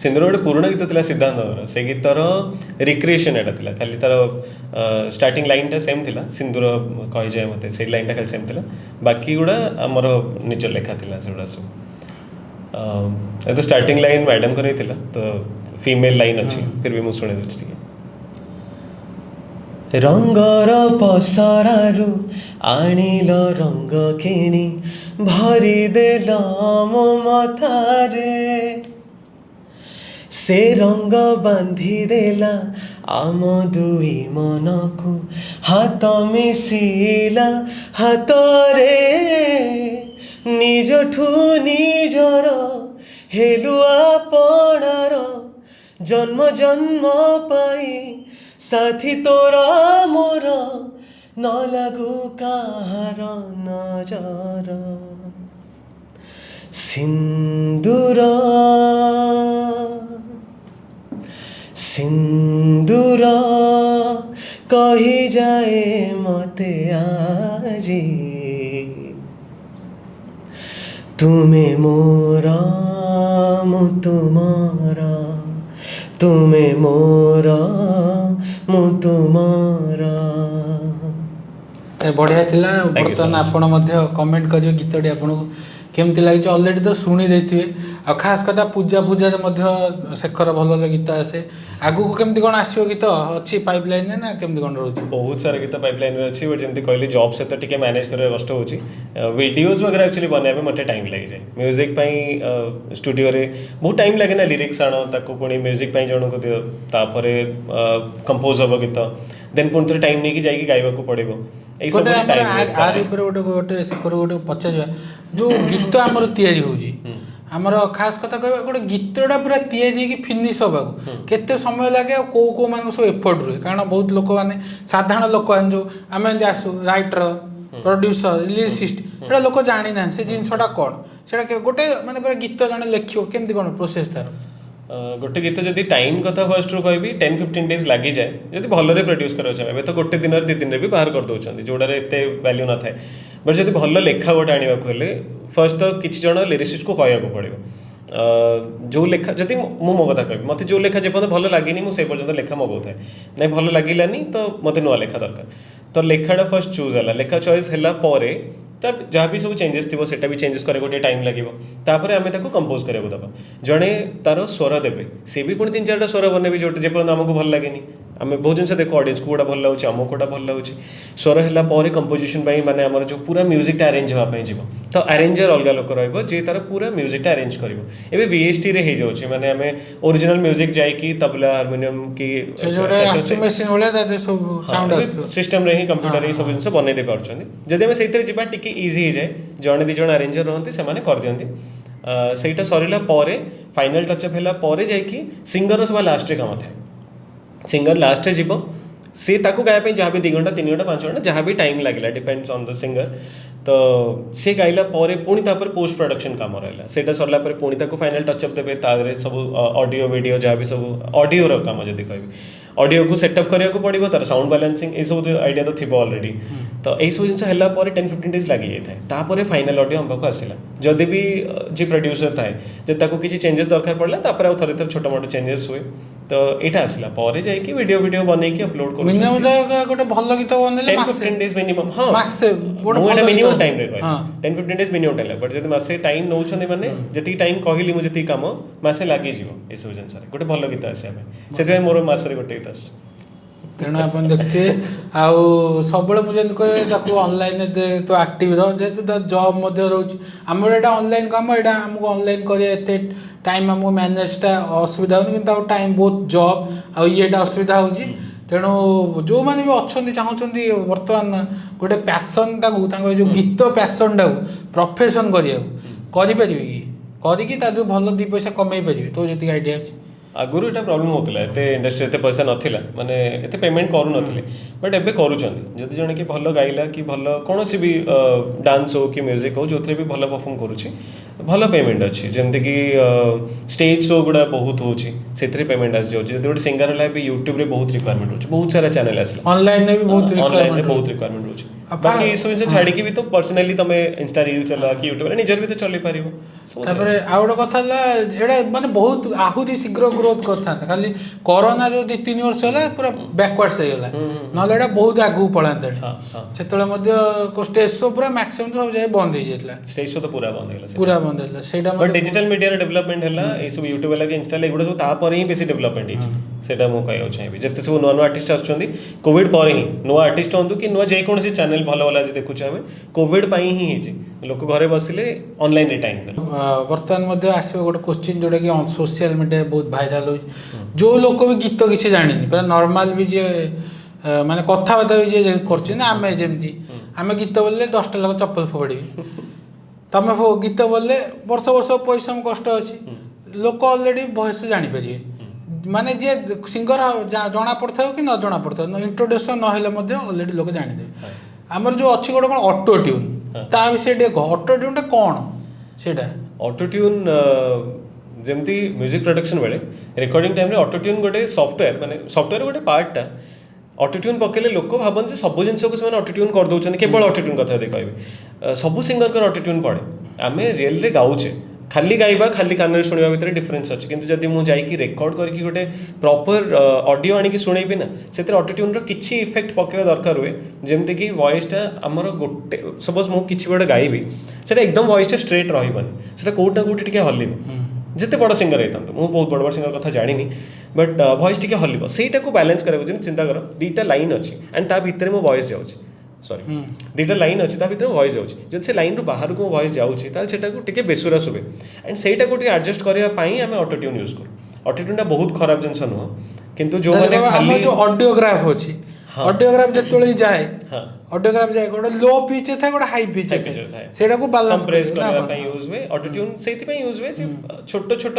ସିନ୍ଦୁର ଗୋଟେ ପୁରୁଣା ଗୀତ ଥିଲା ସିଦ୍ଧାନ୍ତଙ୍କର, ସେ ଗୀତର ରିକ୍ରିଏସନ୍ ଏଇଟା ଥିଲା। ଖାଲି ତାର ଷ୍ଟାର୍ଟିଂ ଲାଇନ୍ଟା ସେମ୍ ଥିଲା, ସିନ୍ଦୁର କହିଯାଏ ମୋତେ, ସେଇ ଲାଇନ୍ଟା ଖାଲି ସେମ୍ ଥିଲା। ବାକି ଗୁଡ଼ା ଆମର ନିଜ ଲେଖା ଥିଲା ସେଗୁଡ଼ା ସବୁ। ଏ ତ ଷ୍ଟାର୍ଟିଂ ଲାଇନ୍ ମ୍ୟାଡ଼ାମଙ୍କର ହିଁ ଥିଲା, ତ ଫିମେଲ୍ ଲାଇନ୍ ଅଛି, ଫିର୍ ବି ମୁଁ ଶୁଣି ଦେଉଛି ଟିକେ। ରଙ୍ଗର ପସରାରୁ ଆଣିଲ ରଙ୍ଗ କିଣି ଭରିଦେଲ ମୋ ମଥାରେ, ସେ ରଙ୍ଗ ବାନ୍ଧିଦେଲା ଆମ ଦୁଇ ମନକୁ, ହାତ ମିଶିଲା ହାତରେ, ନିଜଠୁ ନିଜର ହେଲୁ ଆପଣାର, ଜନ୍ମ ଜନ୍ମ ପାଇଁ ସାଥୀ ତୋର ମୋର, ନ ଲାଗୁ କାହାର ନଜର। ସିନ୍ଦୁର ସିନ୍ଦୁର କହିଯାଏ ମୋତେ ଆଜି, ତୁମେ ମୋର ମୁଁ ତୁମର, ତୁମେ ମୋର ମୁଁ ତୁମର। ବଢ଼ିଆ ଥିଲା। ବର୍ତ୍ତମାନ ଆପଣ ମଧ୍ୟ କମେଣ୍ଟ କରିବେ ଗୀତଟି ଆପଣଙ୍କୁ କେମିତି ଲାଗିଛି। ଅଲରେଡ଼ି ତ ଶୁଣି ଦେଇଥିବେ। ଆଉ ଖାସ୍ କଥା ପୂଜାରେ ମଧ୍ୟ ଶେଖର ଭଲ ଭଲ ଗୀତ ଆସେ। ଆଗକୁ କେମିତି କ'ଣ ଆସିବ ଗୀତ ଅଛି ପାଇପ୍ ଲାଇନ୍ରେ ନା କେମିତି କ'ଣ ରହୁଛି? ବହୁତ ସାରା ଗୀତ ପାଇପ୍ ଲାଇନ୍ରେ ଅଛି, ବଟ୍ ଯେମିତି କହିଲି ଜବ୍ ସହିତ ଟିକେ ମ୍ୟାନେଜ୍ କରିବା କଷ୍ଟ ହେଉଛି। ଭିଡ଼ିଓଜ୍ ବଗେରା ଆକ୍ଚୁଆଲି ବନେଇବା ପାଇଁ ମୋତେ ଟାଇମ୍ ଲାଗିଯାଏ। ମ୍ୟୁଜିକ୍ ପାଇଁ ଷ୍ଟୁଡ଼ିଓରେ ବହୁତ ଟାଇମ୍ ଲାଗେ ନା, ଲିରିକ୍ସ ଆଣ, ତାକୁ ପୁଣି ମ୍ୟୁଜିକ୍ ପାଇଁ ଜଣଙ୍କୁ ଦିଅ, ତାପରେ କମ୍ପୋଜ୍ ହେବ ଗୀତ, ଦେନ୍ ପୁଣି ଥରେ ଟାଇମ୍ ନେଇକି ଯାଇକି ଗାଇବାକୁ ପଡ଼ିବ। ଏଇସବୁ ଆରି ଉପରେ ଗୋଟେ ଶେଖର ଗୋଟେ ପଚାରିବା, ଯେଉଁ ଗୀତ ଆମର ତିଆରି ହେଉଛି, ଆମର ଖାସ୍ କଥା କହିବା ଗୋଟେ ଗୀତଟା ପୁରା ତିଆରି ହେଇକି ଫିନିଶ୍ ହେବାକୁ କେତେ ସମୟ ଲାଗେ, ଆଉ କେଉଁ ମାନଙ୍କ ସବୁ ଏଫର୍ଟ ରୁହେ? କାରଣ ବହୁତ ଲୋକମାନେ ସାଧାରଣ ଲୋକ ଯେଉଁ ଆମେ ଏମିତି ଆସୁ, ରାଇଟର, ପ୍ରଡ୍ୟୁସର, ଲିରିସିଷ୍ଟ, ଏଇଟା ଲୋକ ଜାଣିନାହାନ୍ତି ସେ ଜିନିଷଟା କ'ଣ। ସେଇଟା ଗୋଟେ ମାନେ ପୁରା ଗୀତ ଜଣେ ଲେଖିବ କେମିତି କ'ଣ ପ୍ରୋସେସ୍ ତାର? ଗୋଟେ ଗୀତ ଯଦି ଟାଇମ୍ କଥା ଫାର୍ଷ୍ଟରୁ କହିବି 10-15 ଡେଜ୍ ଲାଗିଯାଏ ଯଦି ଭଲରେ ପ୍ରଡ୍ୟୁସ୍ କରିବାକୁ। ଏବେ ତ ଗୋଟେ ଦିନରେ 2 ଦିନରେ ବି ବାହାର କରିଦେଉଛନ୍ତି, ଯେଉଁଟାରେ ଏତେ ଭ୍ୟାଲ୍ୟୁ ନଥାଏ। ବଟ୍ ଯଦି ଭଲ ଲେଖା ଗୋଟେ ଆଣିବାକୁ ହେଲେ ଫାର୍ଷ୍ଟ ତ କିଛି ଜଣ ଲିରିସିଷ୍ଟକୁ କହିବାକୁ ପଡ଼ିବ। ଯେଉଁ ଲେଖା ଯଦି ମୁଁ ମୋ କଥା କହିବି, ମୋତେ ଯେଉଁ ଲେଖା ଯେପର୍ଯ୍ୟନ୍ତ ଭଲ ଲାଗିନି ମୁଁ ସେ ପର୍ଯ୍ୟନ୍ତ ଲେଖା ମଗାଉଥାଏ। ନାଇଁ ଭଲ ଲାଗିଲାନି ତ ମୋତେ ନୂଆ ଲେଖା ଦରକାର। ତ ଲେଖାଟା ଫାର୍ଷ୍ଟ ଚୁଜ୍ ହେଲା, ଲେଖା ଚଏସ୍ ହେଲା ପରେ ତା ଯାହା ବି ସବୁ ଚେଞ୍ଜେସ୍ ଥିବ ସେଇଟା ବି ଚେଞ୍ଜେସ୍ କରିବାକୁ ଟିକେ ଟାଇମ୍ ଲାଗିବ। ତାପରେ ଆମେ ତାକୁ କମ୍ପୋଜ୍ କରିବାକୁ ଦେବା। ଜଣେ ତାର ସ୍ୱର ଦେବେ, ସେ ବି ପୁଣି 3-4ଟା ସ୍ୱର ବନେଇବେ ଯେଉଁଟା ଯେପର୍ଯ୍ୟନ୍ତ ଆମକୁ ଭଲ ଲାଗେନି। ଆମେ ବହୁତ ଜିନିଷ ଦେଖୁ, ଅଡ଼ିଏନ୍ସକୁ କେଉଁଟା ଭଲ ଲାଗୁଛି, ଆମକୁ କେଉଁଟା ଭଲ ଲାଗୁଛି। ସ୍ୱର ହେଲା ପରେ କମ୍ପୋଜିସନ୍ ପାଇଁ ମାନେ ଆମର ଯେଉଁ ପୁରା ମ୍ୟୁଜିକ୍ଟା ଆରେଞ୍ଜ ହେବା ପାଇଁ ଯିବ, ତ ଆରେଞ୍ଜର ଅଲଗା ଲୋକ ରହିବ ଯିଏ ତାର ପୁରା ମ୍ୟୁଜିକ୍ଟା ଆରେଞ୍ଜ କରିବ। ଏବେ VSTରେ ହେଇଯାଉଛି, ମାନେ ଆମେ ଓରିଜିନାଲ୍ ମ୍ୟୁଜିକ୍ ଯାଇକି ତବଲା, ହାରମୋନିୟମ୍ କି ସିଷ୍ଟମ୍ରେ ହିଁ କମ୍ପ୍ୟୁଟର ଏଇ ସବୁ ଜିନିଷ ବନେଇ ଦେଇ ପାରୁଛନ୍ତି। ଯଦି ଆମେ ସେଇଥିରେ ଯିବା ଟିକେ ଇଜି ହେଇଯାଏ, ଜଣେ 2 ଜଣ ଆରେଞ୍ଜର ରହନ୍ତି, ସେମାନେ କରିଦିଅନ୍ତି। ସେଇଟା ସରିଲା ପରେ ଫାଇନାଲ୍ ଟଚ୍ଅପ୍ ହେଲା ପରେ ଯାଇକି ସିଙ୍ଗରର ସବା ଲାଷ୍ଟରେ କାମ ଥାଏ। ସିଙ୍ଗର ଲାଷ୍ଟରେ ଯିବ, ସେ ତାକୁ ଗାଇବା ପାଇଁ ଯାହା ବି 2 ଘଣ୍ଟା 3 ଘଣ୍ଟା 5 ଘଣ୍ଟା ଯାହା ବି ଟାଇମ୍ ଲାଗିଲା, ଡିପେଣ୍ଡସ୍ ଅନ୍ ଦ ସିଙ୍ଗର। ତ ସେ ଗାଇଲା ପରେ ପୁଣି ତାପରେ ପୋଷ୍ଟ ପ୍ରଡକ୍ସନ୍ କାମ ରହିଲା, ସେଇଟା ସରିଲା ପରେ ପୁଣି ତାକୁ ଫାଇନାଲ୍ ଟଚ୍ଅପ୍ ଦେବେ। ତା ଦେହରେ ସବୁ ଅଡ଼ିଓ ଭିଡ଼ିଓ ଯାହା ବି ସବୁ ଅଡ଼ିଓର କାମ ଯଦି କହିବି, ଅଡ଼ିଓକୁ ସେଟଅପ୍ କରିବାକୁ ପଡ଼ିବ, ତାର ସାଉଣ୍ଡ ବାଲାନ୍ସିଂ ଏସବୁ ଆଇଡ଼ିଆ ତ ଥିବ ଅଲରେଡ଼ି। ତ ଏଇସବୁ ଜିନିଷ ହେଲା ପରେ 10-15 ଡେଜ୍ ଲାଗିଯାଇଥାଏ। ତାପରେ ଫାଇନାଲ୍ ଅଡ଼ିଓ ଆମ ପାଖକୁ ଆସିଲା। ଯଦି ବି ଯିଏ ପ୍ରଡ୍ୟୁସର ଥାଏ ଯଦି ତାକୁ କିଛି ଚେଞ୍ଜେସ୍ ଦରକାର ପଡ଼ିଲା, ତାପରେ ଆଉ ଥରେ ଛୋଟ ମୋଟ ଚେଞ୍ଜେସ୍ ହୁଏ। ତ तो ଏଇଟା ଆସିଲା ପରେ ଯାଇକି ଭିଡ଼ିଓ ବନେଇକି ଅପଲୋଡ୍ କରୁଛି। ମିନିମମ୍ ଗୋଟେ ଭଲ ଗୀତ ବନେଇଲେ 10-15 days ମିନିମମ୍। ହଁ ମାସେ ଗୋଟେ ମୁଁ ଭଲ ଏଇଟା ମିନିମମ୍ ଗୀତ। ଟାଇମ୍ରେ କହିଲି, 10-15 days ମିନିମମ୍ ଟାଇମ୍ ଲାଗେ। ବଟ୍ ଯଦି ମାସେ ଟାଇମ୍ ନେଉଛନ୍ତି ମାନେ ଯେତିକି ଟାଇମ୍ କହିଲି ମୁଁ, ଯେତିକି କାମ ମାସେ ଲାଗିଯିବ ଏସବୁ ଜିନିଷରେ ଗୋଟେ ଭଲ ଗୀତ ଆସିବା ପାଇଁ। ସେଥିପାଇଁ ମୋର ମାସରେ ଗୋଟେ ଗୀତ ଆସୁଛି। ତେଣୁ ଆପଣ ଦେଖିଥିବେ ଆଉ ସବୁବେଳେ ମୁଁ ଯେମିତି କହିବି ତାକୁ ଅନଲାଇନରେ ତ ଆକ୍ଟିଭ ରହ, ଯେହେତୁ ତା ଜବ୍ ମଧ୍ୟ ରହୁଛି। ଆମର ଏଇଟା ଅନଲାଇନ୍ କାମ, ଏଇଟା ଆମକୁ ଅନଲାଇନ୍ କରିବା ଏତେ ଟାଇମ୍ ଆମକୁ ମ୍ୟାନେଜଟା ଅସୁବିଧା ହେଉନି, କିନ୍ତୁ ଆଉ ଟାଇମ୍ ବହୁତ ଜବ୍ ଆଉ ଇଏଟା ଅସୁବିଧା ହେଉଛି। ତେଣୁ ଯେଉଁମାନେ ବି ଅଛନ୍ତି ଚାହୁଁଛନ୍ତି ବର୍ତ୍ତମାନ ଗୋଟେ ପ୍ୟାସନ୍ଟାକୁ, ତାଙ୍କ ଯେଉଁ ଗୀତ ପ୍ୟାସନ୍ଟାକୁ ପ୍ରଫେସନ୍ କରିବାକୁ, କରିପାରିବେ କି? କରିକି ତା ଯେଉଁ ଭଲ ଦୁଇ ପଇସା କମେଇ ପାରିବେ? ତୋ ଯେତିକି ଆଇଡ଼ିଆ ଅଛି। ଆଗରୁ ଏଇଟା ପ୍ରୋବ୍ଲେମ୍ ହେଉଥିଲା, ଏତେ ଇଣ୍ଡଷ୍ଟ୍ରି ଏତେ ପଇସା ନଥିଲା, ମାନେ ଏତେ ପେମେଣ୍ଟ କରୁନଥିଲେ। ବଟ୍ ଏବେ କରୁଛନ୍ତି। ଯଦି ଜଣେ କି ଭଲ ଗାଇଲା କି ଭଲ କୌଣସି ବି ଡାନ୍ସ ହଉ କି ମ୍ୟୁଜିକ୍ ହଉ, ଯେଉଁଥିରେ ବି ଭଲ ପରଫର୍ମ କରୁଛି, ଭଲ ପେମେଣ୍ଟ ଅଛି। ଯେମିତିକି ଷ୍ଟେଜ୍ ଶୋ ଗୁଡ଼ା ବହୁତ ହେଉଛି, ସେଥିରେ ପେମେଣ୍ଟ ଆସିଯାଉଛି। ଯଦି ଗୋଟେ ସିଙ୍ଗର ହେଲା ବି ୟୁଟ୍ୟୁବରେ ବହୁତ ରିକ୍ୱାରମେଣ୍ଟ ହେଉଛି, ବହୁତ ସାରା ଚ୍ୟାନେଲ୍ ଆସିଲା, ଅନଲାଇନରେ ବି ବହୁତ ଅନଲାଇନରେ ବହୁତ ରିକ୍ୱାରମେଣ୍ଟ ହେଉଛି। ବାକି ଏସବୁ ଜିନିଷ ଛାଡ଼ିକି ବି ତ ପର୍ସନାଲି ତମେ ଇନଷ୍ଟା ରିଲ୍ସ ହେଲା କି ୟୁଟ୍ୟୁବରେ ନିଜର ବି ତ ଚଲେଇ ପାରିବ। ତାପରେ ଆଉ ଗୋଟେ କଥା ହେଲା, ଏଇଟା ମାନେ ବହୁତ ଆହୁରି ଶୀଘ୍ର ଗ୍ରୋଥ୍ କରିଥାନ୍ତା, ଖାଲି କରୋନା ଯେଉଁ 2-3 ବର୍ଷ ହେଲା ପୁରା ବ୍ୟାକୱାର୍ଡସ୍ ହେଇଗଲା, ନହେଲେ ଏଇଟା ବହୁତ ଆଗକୁ ପଳାନ୍ତାଣି। ସେତେବେଳେ ମଧ୍ୟ ଷ୍ଟେଜ୍ ଶୋ ପୁରା ମ୍ୟାକ୍ସିମମ୍ ସବୁ ଜାଗାରେ ବନ୍ଦ ହେଇଯାଇଥିଲା। ଷ୍ଟେଜ୍ ଶୋ ତ ପୁରା ବନ୍ଦ ହେଇଗଲା, ପୁରା ବନ୍ଦ ହେଇଗଲା। ସେଇଟା ବଟ୍ ଡିଜିଟାଲ ମିଡ଼ିଆର ଡେଭଲପମେଣ୍ଟ ହେଲା, ଏସବୁ ୟୁଟ୍ୟୁବ ହେଲା କି ଇନଷ୍ଟା ହେଲା, ଏଗୁଡ଼ା ସବୁ ତାପରେ ହିଁ ବେଶୀ ଡେଭଲପମେଣ୍ଟ ହେଇଛି। ସେଇଟା ମୁଁ କହିବାକୁ ଚାହିଁବି। ଯେତେ ସବୁ ନୂଆ ଆର୍ଟିଷ୍ଟ ଆସୁଛନ୍ତି କୋଭିଡ୍ ପରେ ହିଁ, ନୂଆ ଆର୍ଟିଷ୍ଟ ହୁଅନ୍ତୁ କି ନୂଆ ଯେକୌଣସି ଚ୍ୟାନେଲ୍ ଭଲ ଆଜି ଦେଖୁଛେ ଆମେ, କୋଭିଡ୍ ପାଇଁ ହିଁ ହେଇଛି। ଲୋକ ଘରେ ବସିଲେ ଅନଲାଇନରେ ଟାଇମ୍ ଦେଲେ। ବର୍ତ୍ତମାନ ମଧ୍ୟ ଆସିବ ଗୋଟେ କୋଶ୍ଚିନ୍ ଯେଉଁଟାକି ସୋସିଆଲ ମିଡ଼ିଆରେ ବହୁତ ଭାଇରାଲ୍ ହେଉଛି। ଯେଉଁ ଲୋକ ବି ଗୀତ କିଛି ଜାଣିନି, ପୁରା ନର୍ମାଲ୍ ବି ଯିଏ ମାନେ କଥାବାର୍ତ୍ତା ବି ଯିଏ କରୁଛି ନା, ଆମେ ଯେମିତି ଆମେ ଗୀତ ବୋଲିଲେ 10ଟା ଲୋକ ଚପଲ ଫୋପାଡ଼ିବି। ତମେ ଗୀତ ବୋଲିଲେ ବର୍ଷ ପରିଶ୍ରମ କଷ୍ଟ ଅଛି, ଲୋକ ଅଲରେଡ଼ି ଭଏସ୍ ଜାଣିପାରିବେ। ମାନେ ଯିଏ ସିଙ୍ଗର ଜଣା ପଡ଼ିଥାଉ କି ନ ଜଣା ପଡ଼ିଥାଉ, ଇଣ୍ଟ୍ରୋଡକ୍ସନ୍ ନହେଲେ ମଧ୍ୟ ଅଲରେଡ଼ି ଲୋକ ଜାଣିଦେବେ। ଆମର ଯେଉଁ ଅଛି ଗୋଟେ କ'ଣ ଅଟୋ ଟ୍ୟୁନ୍, ତା ବିଷୟରେ ଟିକେ କହ। ଅଟୋ ଟ୍ୟୁନ୍ଟା କ'ଣ ସେଇଟା? ଅଟୋ ଟ୍ୟୁନ୍ ଯେମିତି ମ୍ୟୁଜିକ୍ ପ୍ରଡକ୍ସନ୍ ବେଳେ ରେକର୍ଡ଼ିଂ ଟାଇମ୍ରେ ଅଟୋ ଟ୍ୟୁନ୍ ଗୋଟେ ସଫ୍ଟୱେର୍, ମାନେ ସଫ୍ଟୱେର୍ ଗୋଟେ ପାର୍ଟଟା। ଅଟୋ ଟ୍ୟୁନ୍ ପକେଇଲେ ଲୋକ ଭାବନ୍ତି ଯେ ସବୁ ଜିନିଷକୁ ସେମାନେ ଅଟୋ ଟ୍ୟୁନ୍ କରିଦେଉଛନ୍ତି। କେବଳ ଅଟୋ ଟ୍ୟୁନ୍ କଥା ଯଦି କହିବେ, ସବୁ ସିଙ୍ଗରଙ୍କର ଅଟୋ ଟ୍ୟୁନ୍ ପଡ଼େ। ଆମେ ରିଏଲ୍ରେ ଗାଉଛେ, ଖାଲି ଗାଇବା ଖାଲି କାନରେ ଶୁଣିବା ଭିତରେ ଡିଫରେନ୍ସ ଅଛି। କିନ୍ତୁ ଯଦି ମୁଁ ଯାଇକି ରେକର୍ଡ଼ କରିକି ଗୋଟେ ପ୍ରପର୍ ଅଡ଼ିଓ ଆଣିକି ଶୁଣେଇବି ନା, ସେଥିରେ ଅଟୋ ଟ୍ୟୁନ୍ର କିଛି ଇଫେକ୍ଟ ପକାଇବା ଦରକାର ହୁଏ। ଯେମିତିକି ଭଏସ୍ଟା ଆମର ଗୋଟେ, ସପୋଜ୍ ମୁଁ କିଛି ଗୋଟେ ଗାଇବି, ସେଇଟା ଏକଦମ ଭଏସ୍ଟା ଷ୍ଟ୍ରେଟ୍ ରହିବନି, ସେଇଟା କେଉଁଠି ନା କେଉଁଠି ଟିକେ ହଲିବ। ଯେତେ ବଡ଼ ସିଙ୍ଗର ହେଇଥାନ୍ତୁ, ମୁଁ ବହୁତ ବଡ଼ ସିଙ୍ଗର କଥା ଜାଣିନି, ବଟ୍ ଭଏସ୍ ଟିକେ ହଲିବ। ସେଇଟାକୁ ବାଲାନ୍ସ କରିବାକୁ ଯେମିତି ଚିନ୍ତା କର, 2ଟା ଲାଇନ୍ ଅଛି ଆଣ୍ଡ ତା ଭିତରେ ମୋ ଭଏସ୍ ଯାଉଛି, ସରି 2ଟା ଲାଇନ୍ ଅଛି, ତା ଭିତରେ ମୋ ଭଏସ୍ ଯାଉଛି। ଯଦି ସେ ଲାଇନ୍ରୁ ବାହାରକୁ ମୋ ଭଏସ୍ ଯାଉଛି, ତାହେଲେ ସେଟାକୁ ଟିକେ ବେସୁରା ଶୁଭେ। ଆଣ୍ଡ ସେଇଟାକୁ ଟିକେ ଆଡ଼ଜଷ୍ଟ କରିବା ପାଇଁ ଆମେ ଅଟୋ ଟ୍ୟୁନ୍ ୟୁଜ୍ କରୁ। ଅଟୋ ଟ୍ୟୁନ୍ଟା ବହୁତ ଖରାପ ଜିନିଷ ନୁହଁ, କିନ୍ତୁ ଯେଉଁମାନେ ଖାଲି ଯେଉଁ ଅଡ଼ିଓଗ୍ରାଫ୍ ଅଛି, ଅଡ଼ିଓଗ୍ରାଫ୍ ଯେତେବେଳେ ଯାଏ, ଅଡ଼ିଓଗ୍ରାଫ୍ ଯାଏ ଗୋଟେ ଲୋ ପିଚ୍ ଥାଏ, ଗୋଟେ ହାଇ ପିଚ୍ ଥାଏ, ସେଇଟାକୁ ବାଲାନ୍ସ କରିବା ପାଇଁ ୟୁଜ୍ ହୁଏ। ଅଟୋ ଟ୍ୟୁନ୍ ସେଇଥିପାଇଁ ୟୁଜ୍ ହୁଏ ଯେ ଛୋଟ ଛୋଟ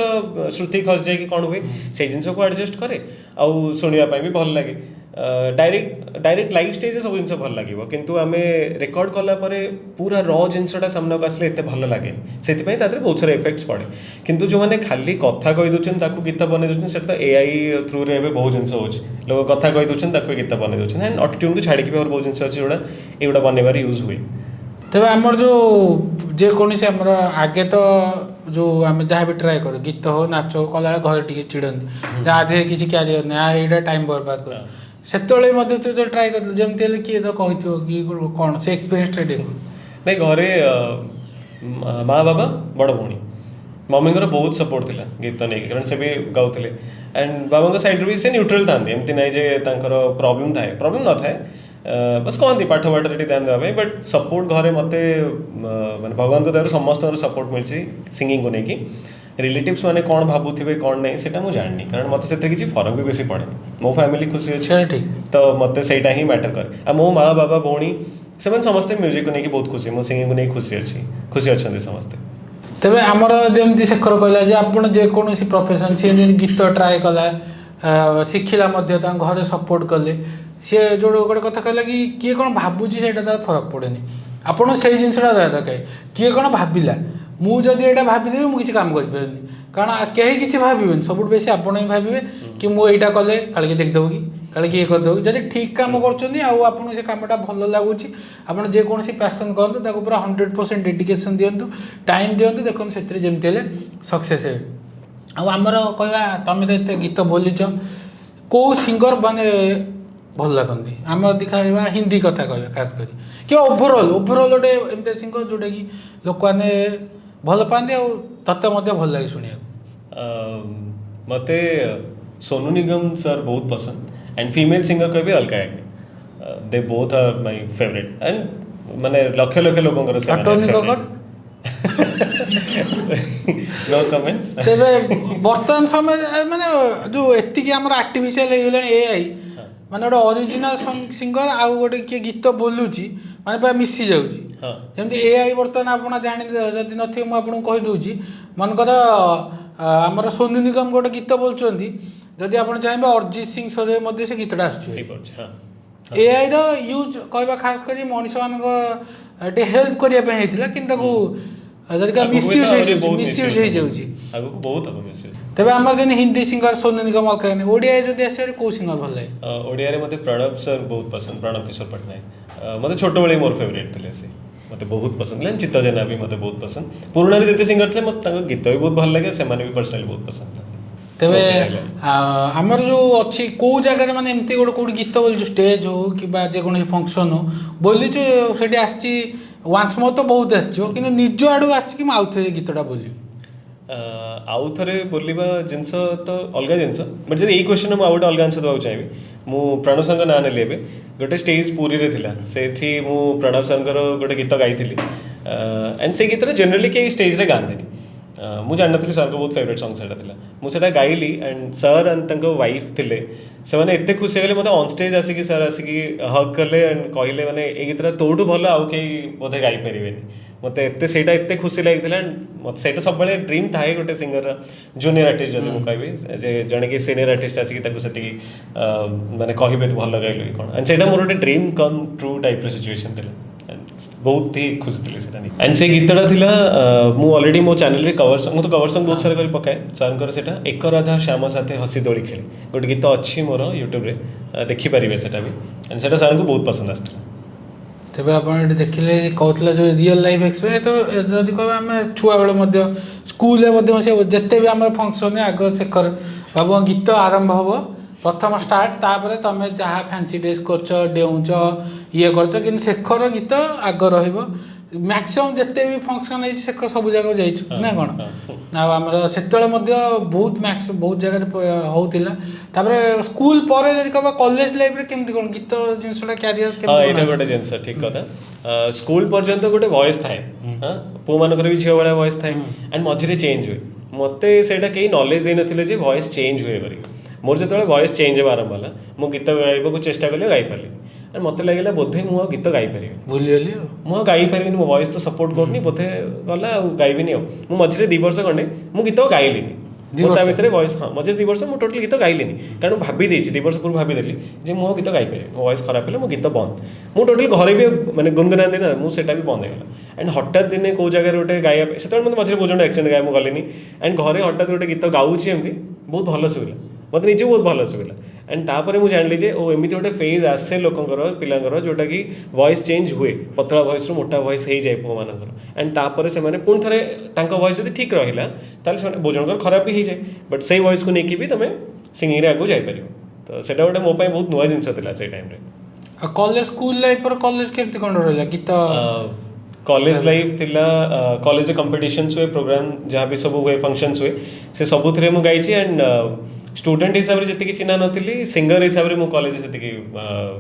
ଶ୍ରୁତି ଖସି ଯାଇକି କ'ଣ ହୁଏ, ସେଇ ଜିନିଷକୁ ଆଡ଼ଜଷ୍ଟ କରେ ଆଉ ଶୁଣିବା ପାଇଁ ବି ଭଲ ଲାଗେ। ଡାଇରେକ୍ଟ ଲାଇଭ୍ ଷ୍ଟେଜ୍ରେ ସବୁ ଜିନିଷ ଭଲ ଲାଗିବ, କିନ୍ତୁ ଆମେ ରେକର୍ଡ଼ କଲା ପରେ ପୁରା ର ଜିନିଷଟା ସାମ୍ନାକୁ ଆସିଲେ ଏତେ ଭଲ ଲାଗେନି। ସେଥିପାଇଁ ତା ଦେହରେ ବହୁତ ସାରା ଇଫେକ୍ଟସ୍ ପଡ଼େ। କିନ୍ତୁ ଯେଉଁମାନେ ଖାଲି କଥା କହିଦେଉଛନ୍ତି ତାକୁ ଗୀତ ବନେଇ ଦେଉଛନ୍ତି, ସେଟା ତ AI ଥ୍ରୁରେ ଏବେ ବହୁତ ଜିନିଷ ହେଉଛି। ଲୋକ କଥା କହିଦେଉଛନ୍ତି, ତାକୁ ଗୀତ ବନେଇ ଦେଉଛନ୍ତି। ଆଣ୍ଡ ଅଟୋ ଟ୍ୟୁନ୍କୁ ଛାଡ଼ିକି ବି ଆହୁରି ବହୁତ ଜିନିଷ ଅଛି ଯେଉଁଟା ଏଗୁଡ଼ା ବନେଇବାରେ ୟୁଜ୍ ହୁଏ। ତେବେ ଆମର ଯେଉଁ ଯେକୌଣସି ଆମର ଆଗେ ତ ଯେଉଁ ଆମେ ଯାହା ବି ଟ୍ରାଏ କରୁ, ଗୀତ ହଉ ନାଚ ହଉ କଲାବେଳେ ଘରେ ଟିକେ ଚିଡ଼ନ୍ତି, ଯାହା ଦେହରେ କିଛି କ୍ୟାରିୟର ନାହିଁ, ଏଇଟା ଟାଇମ୍ ବର୍ବାଦ କରୁ। ସେତେବେଳେ ମଧ୍ୟ ତୁ ଯେତେବେଳେ ଟ୍ରାଏ କରିଥିଲୁ, ଯେମିତି ହେଲେ କିଏ ତ କହିଥିବ କି କ'ଣ ସେ ଏକ୍ସପିରିଏନ୍ସଟା ଟିକେ? ନାଇଁ, ଘରେ ମା ବାବା ବଡ଼ ଭଉଣୀ ମମିଙ୍କର ବହୁତ ସପୋର୍ଟ ଥିଲା ଗୀତ ନେଇକି, କାରଣ ସେ ବି ଗାଉଥିଲେ। ଆଣ୍ଡ ବାବାଙ୍କ ସାଇଡ଼୍ରୁ ବି ସେ ନ୍ୟୁଟ୍ରାଲ୍ ଥାନ୍ତି, ଏମିତି ନାହିଁ ଯେ ତାଙ୍କର ପ୍ରୋବ୍ଲେମ୍ ନଥାଏ, ବସ୍ କହନ୍ତି ପାଠ ପାଠରେ ଟିକେ ଧ୍ୟାନ ଦେବା ପାଇଁ। ବଟ୍ ସପୋର୍ଟ ଘରେ ମୋତେ ମାନେ ଭଗବାନଙ୍କ ଦୟାରୁ ସମସ୍ତଙ୍କର ସପୋର୍ଟ ମିଳିଛି ସିଙ୍ଗିଙ୍ଗକୁ ନେଇକି। ରିଲେଟିଭ୍ସ ମାନେ କ'ଣ ଭାବୁଥିବେ କ'ଣ ନାହିଁ ସେଇଟା ମୁଁ ଜାଣିନି, କାରଣ ମୋତେ ସେଥିରେ କିଛି ଫରକ ବି ବେଶୀ ପଡ଼େନି। ମୋ ଫ୍ୟାମିଲି ଖୁସି ଅଛି, ଠିକ୍, ତ ମୋତେ ସେଇଟା ହିଁ ମ୍ୟାଟର କରେ। ଆଉ ମୋ ମା ବାବା ଭଉଣୀ ସେମାନେ ସମସ୍ତେ ମ୍ୟୁଜିକ୍କୁ ନେଇକି ବହୁତ ଖୁସି, ମୋ ସିଙ୍ଗିଙ୍ଗକୁ ନେଇକି ଖୁସି ଅଛନ୍ତି ସମସ୍ତେ। ତେବେ ଆମର ଯେମିତି ଶେଖର କହିଲା ଯେ ଆପଣ ଯେକୌଣସି ପ୍ରଫେସନ୍, ସିଏ ଯେମିତି ଗୀତ ଟ୍ରାଏ କଲା, ଶିଖିଲା ମଧ୍ୟ, ତାଙ୍କ ଘରେ ସପୋର୍ଟ କଲେ, ସିଏ ଯେଉଁ ଗୋଟେ କଥା କହିଲା କି କିଏ କ'ଣ ଭାବୁଛି ସେଇଟା ତାର ଫରକ ପଡ଼େନି। ଆପଣ ସେଇ ଜିନିଷଟା ଦରକାର, କିଏ କ'ଣ ଭାବିଲା, ମୁଁ ଯଦି ଏଇଟା ଭାବିଦେବି ମୁଁ କିଛି କାମ କରିପାରିବିନି, କାରଣ କେହି କିଛି ଭାବିବେନି, ସବୁଠୁ ବେଶୀ ଆପଣ ହିଁ ଭାବିବେ କି ମୁଁ ଏଇଟା କଲେ କାଳେ କିଏ ଦେଖିଦେବ କି, କାଳେ କିଏ କରିଦେବ କି। ଯଦି ଠିକ୍ କାମ କରୁଛନ୍ତି ଆଉ ଆପଣଙ୍କୁ ସେ କାମଟା ଭଲ ଲାଗୁଛି, ଆପଣ ଯେକୌଣସି ପ୍ୟାସନ୍ କରନ୍ତୁ, ତାକୁ ପୁରା 100% ଡେଡିକେସନ୍ ଦିଅନ୍ତୁ, ଟାଇମ୍ ଦିଅନ୍ତୁ, ଦେଖନ୍ତୁ ସେଥିରେ ଯେମିତି ହେଲେ ସକ୍ସେସ୍ ହେବେ। ଆଉ ଆମର କହିବା ତମେ ତ ଏତେ ଗୀତ ବୋଲିଛ, କେଉଁ ସିଙ୍ଗର ମାନେ ଭଲ ଲାଗନ୍ତି? ଆମେ ଯଦି କହିବା ହିନ୍ଦୀ କଥା କହିବା ଖାସ କରି, କିମ୍ବା ଓଭରଅଲ୍ ଗୋଟେ ଏମିତି ସିଙ୍ଗର ଯେଉଁଟାକି ଲୋକମାନେ ଭଲ ପାଆନ୍ତି ଆଉ ତତେ ମଧ୍ୟ ଭଲ ଲାଗେ ଶୁଣିବାକୁ? ମତେ सोनू निगम सर बहुत पसंद एंड फीमेल सिंगर कहबी Alka Yagnik, they both are my favourite and माने लक्ष लक्ष लोकंकर से नो कमेंट्स। तेरे वर्तमान समय माने जो एतिकी हमर आर्टिफिशियल ହେଇଗଲାଣି एआई, माने गोटे ओरिजिनल सिंगर आउ गोटे किए गीत बोलुची माने पूरा मिसी जाउची। जेमति एआई वर्तमान आपण जानि जदि नथि मु आपन कहि दउची, मन कर हमर सोनू निगम गोटे गीत बोलचंदी, जदि आपण चाहेबे अरिजीत सिंह सरे मध्ये से गीतटा आछुची। एआई रो यूज कहबा खास करी मनुष्य मानक एटे हेल्प करिया पे हेतिला, किंतु जदि का मिसयूज हो जाउची आगु को बहुत अब मिसयूज। तबे हमर जने हिंदी सिंगर सोनू निगम अलका याग्निक, ओडिया जदि आसे को सिंगर भल लागे? ओडिया रे मते प्रणव सर बहुत पसंद, प्रणव किशोर पटनायक मते छोटो बेले मोर फेवरेट थिले से, मते बहुत पसंद लेन। चित्त जेना भी मते बहुत पसंद, पुराना रे जते सिंगर थे मते ताको गीत भी बहुत भल लागे, से माने भी पर्सनली बहुत पसंद। तबे हमर जो अच्छी को जगह माने एमती गोटे कोडी गीत बोल जो स्टेज हो कि बा जे कोन फंक्शन हो बोली जो सेठी आछि वांस मो तो बहुत आछि कि निज आडू आछि कि आउथे गीतटा बोली आउ थरे बोलिबा जिंस तो अलगा जिंस, बट जदि एई क्वेश्चन मु आउट अलगा आंसर दबाउ चाहिबी। मु प्रणव संग ना नेले बे गोटे स्टेज पूरी रे थिला, सेठी मु प्रणव संगर गोटे गीत गाइथिली एंड से गीत रे जनरली के स्टेज रे गांदेनी, मु जान नथि सर को बहुत फेवरेट सॉन्ग सेटा थिला। मु सेटा गाइली एंड सर एंड तंको वाइफ थिले, से माने एते खुशी गेले मते ऑन स्टेज आसी कि सर आसी कि हक करले एंड कहिले माने ए गीतरा तोडू भलो आउ के बोधे गाई परिबेनी। मते एते सेटा एते खुशी लागिथिला, मते सेटा सब बळे ड्रीम थाए गोटे सिंगर जूनियर आर्टिस्ट जदि मु कहबी जे जणे कि सीनियर आर्टिस्ट आसी कि ताको सेति माने कहिबे तो भलो गाइलो कोन, एंड सेटा मोर गोटे ड्रीम कम ट्रू टाइप रे सिचुएशन थिला, बहुत ही खुशी थी सेटा नहीं। एंड से गीतटा थिला मु ऑलरेडी मो चैनल रे कवर सॉन्ग, मु तो कवर सॉन्ग बहुत सारा करी पकाए सरकर, सेटा एक राधा श्याम साथे हसी दोली खेली गोटे गीत अच्छी मोर यूट्यूब रे देखि परिबे सेटा भी, एंड सेटा सर को बहुत पसंद आस्था। तेबे आपण देखिले कहतला जो रियल लाइफ एक्सपीरियंस, तो जदि कहबा हम छुआ बेले मध्य स्कूल रे मध्य से जते भी हमर फंक्शन आग शेखर बाबू गीत आरंभ हबो प्रथम स्टार्ट, तापर तमे जहाँ फैंसी ड्रेस करछ डेउछ ये करछ, कि शेखर गीत आग रहिबो। मैक्सिमम जते भी फंक्शन है शेखर सब जगह जाइछु ना कोन ना हमर सेतले मध्य बहुत बहुत जगह होउतिला। तापर स्कूल पर जदि कहबा कॉलेज लाइफ रे केमति कोन गीत जिंसटा कैरियर केमति? हां एटा गोटे जिंस ठीक कथा। स्कूल पर्यंत गोटे वॉइस थाए, हां पो मानकर भी झियो वाला वॉइस थाए एंड मझिरे चेंज हुए। मते सेटा केही नॉलेज दे नथिले जे वॉइस चेंज हुए करी। मोर जेतले वॉइस चेंज आरंभ होला मु गीत गाइबो चेष्टा करले गाइ पारली, एंड मते लागला बोधे मु गीत गाइ परिबे, भूली गेली मु गाइ परिबिनी, मो वॉइस तो सपोर्ट करनी, बोधे गला गाइबिनी। मु मझिरे 2 वर्ष खंडे मु गीत गाइलिनी, मोटा भितर वॉइस हाँ मझे 2 वर्ष मु टोटल गीत गाइलिनी, कारण भाभी देछि 2 वर्ष पूर्व भाभी देली जे मु गीत गाइ परिबे, मो वॉइस खराब हेले मो गीत बंद। मु टोटल घरे भी माने गुनगुना देना मु सेटा भी बंद हेगला। एंड हठात दिने को जगह गोटे गाइबा सेतले मते मझिरे बहुत जण एक्सीडेंट गाय मु गलिनी, एंड घरे हठात गोटे गीत गाउछि एमती बहुत भलो सुविला, मते निजे बहुत भलो सुविला। एंड तापर मुझे जानली जे ओ एमती गोटे फेज आसे लोकंकर पिलांकर जोटा कि वॉइस चेंज हुए, पतला वॉइस रु मोटा वॉइस हो जाए पो मानकर, एंड तापर से माने पुन थरे तांका वॉइस जदि ठीक रहिला ताले से बहुत जनकर खराब भी हो जाए, बट सेही वॉइस को नेकी भी तमे सिंगिंग रे आगु जाई परिबो। तो सेटा गोटे मो पई बहुत नया जिंस थिला से टाइम रे। कॉलेज स्कूल लाइफ पर कॉलेज केमति कोन रहला गीत? कॉलेज लाइफ थिला कॉलेज रे कंपटीशंस हुए, प्रोग्राम जहाँ भी सब हुए फंक्शंस हुए से सब थरे मु गाइछि, एंड स्टूडेंट हिसाब रे जति कि चिन्हा नथिली, सिंगर हिसाब रे मु कॉलेज जति कि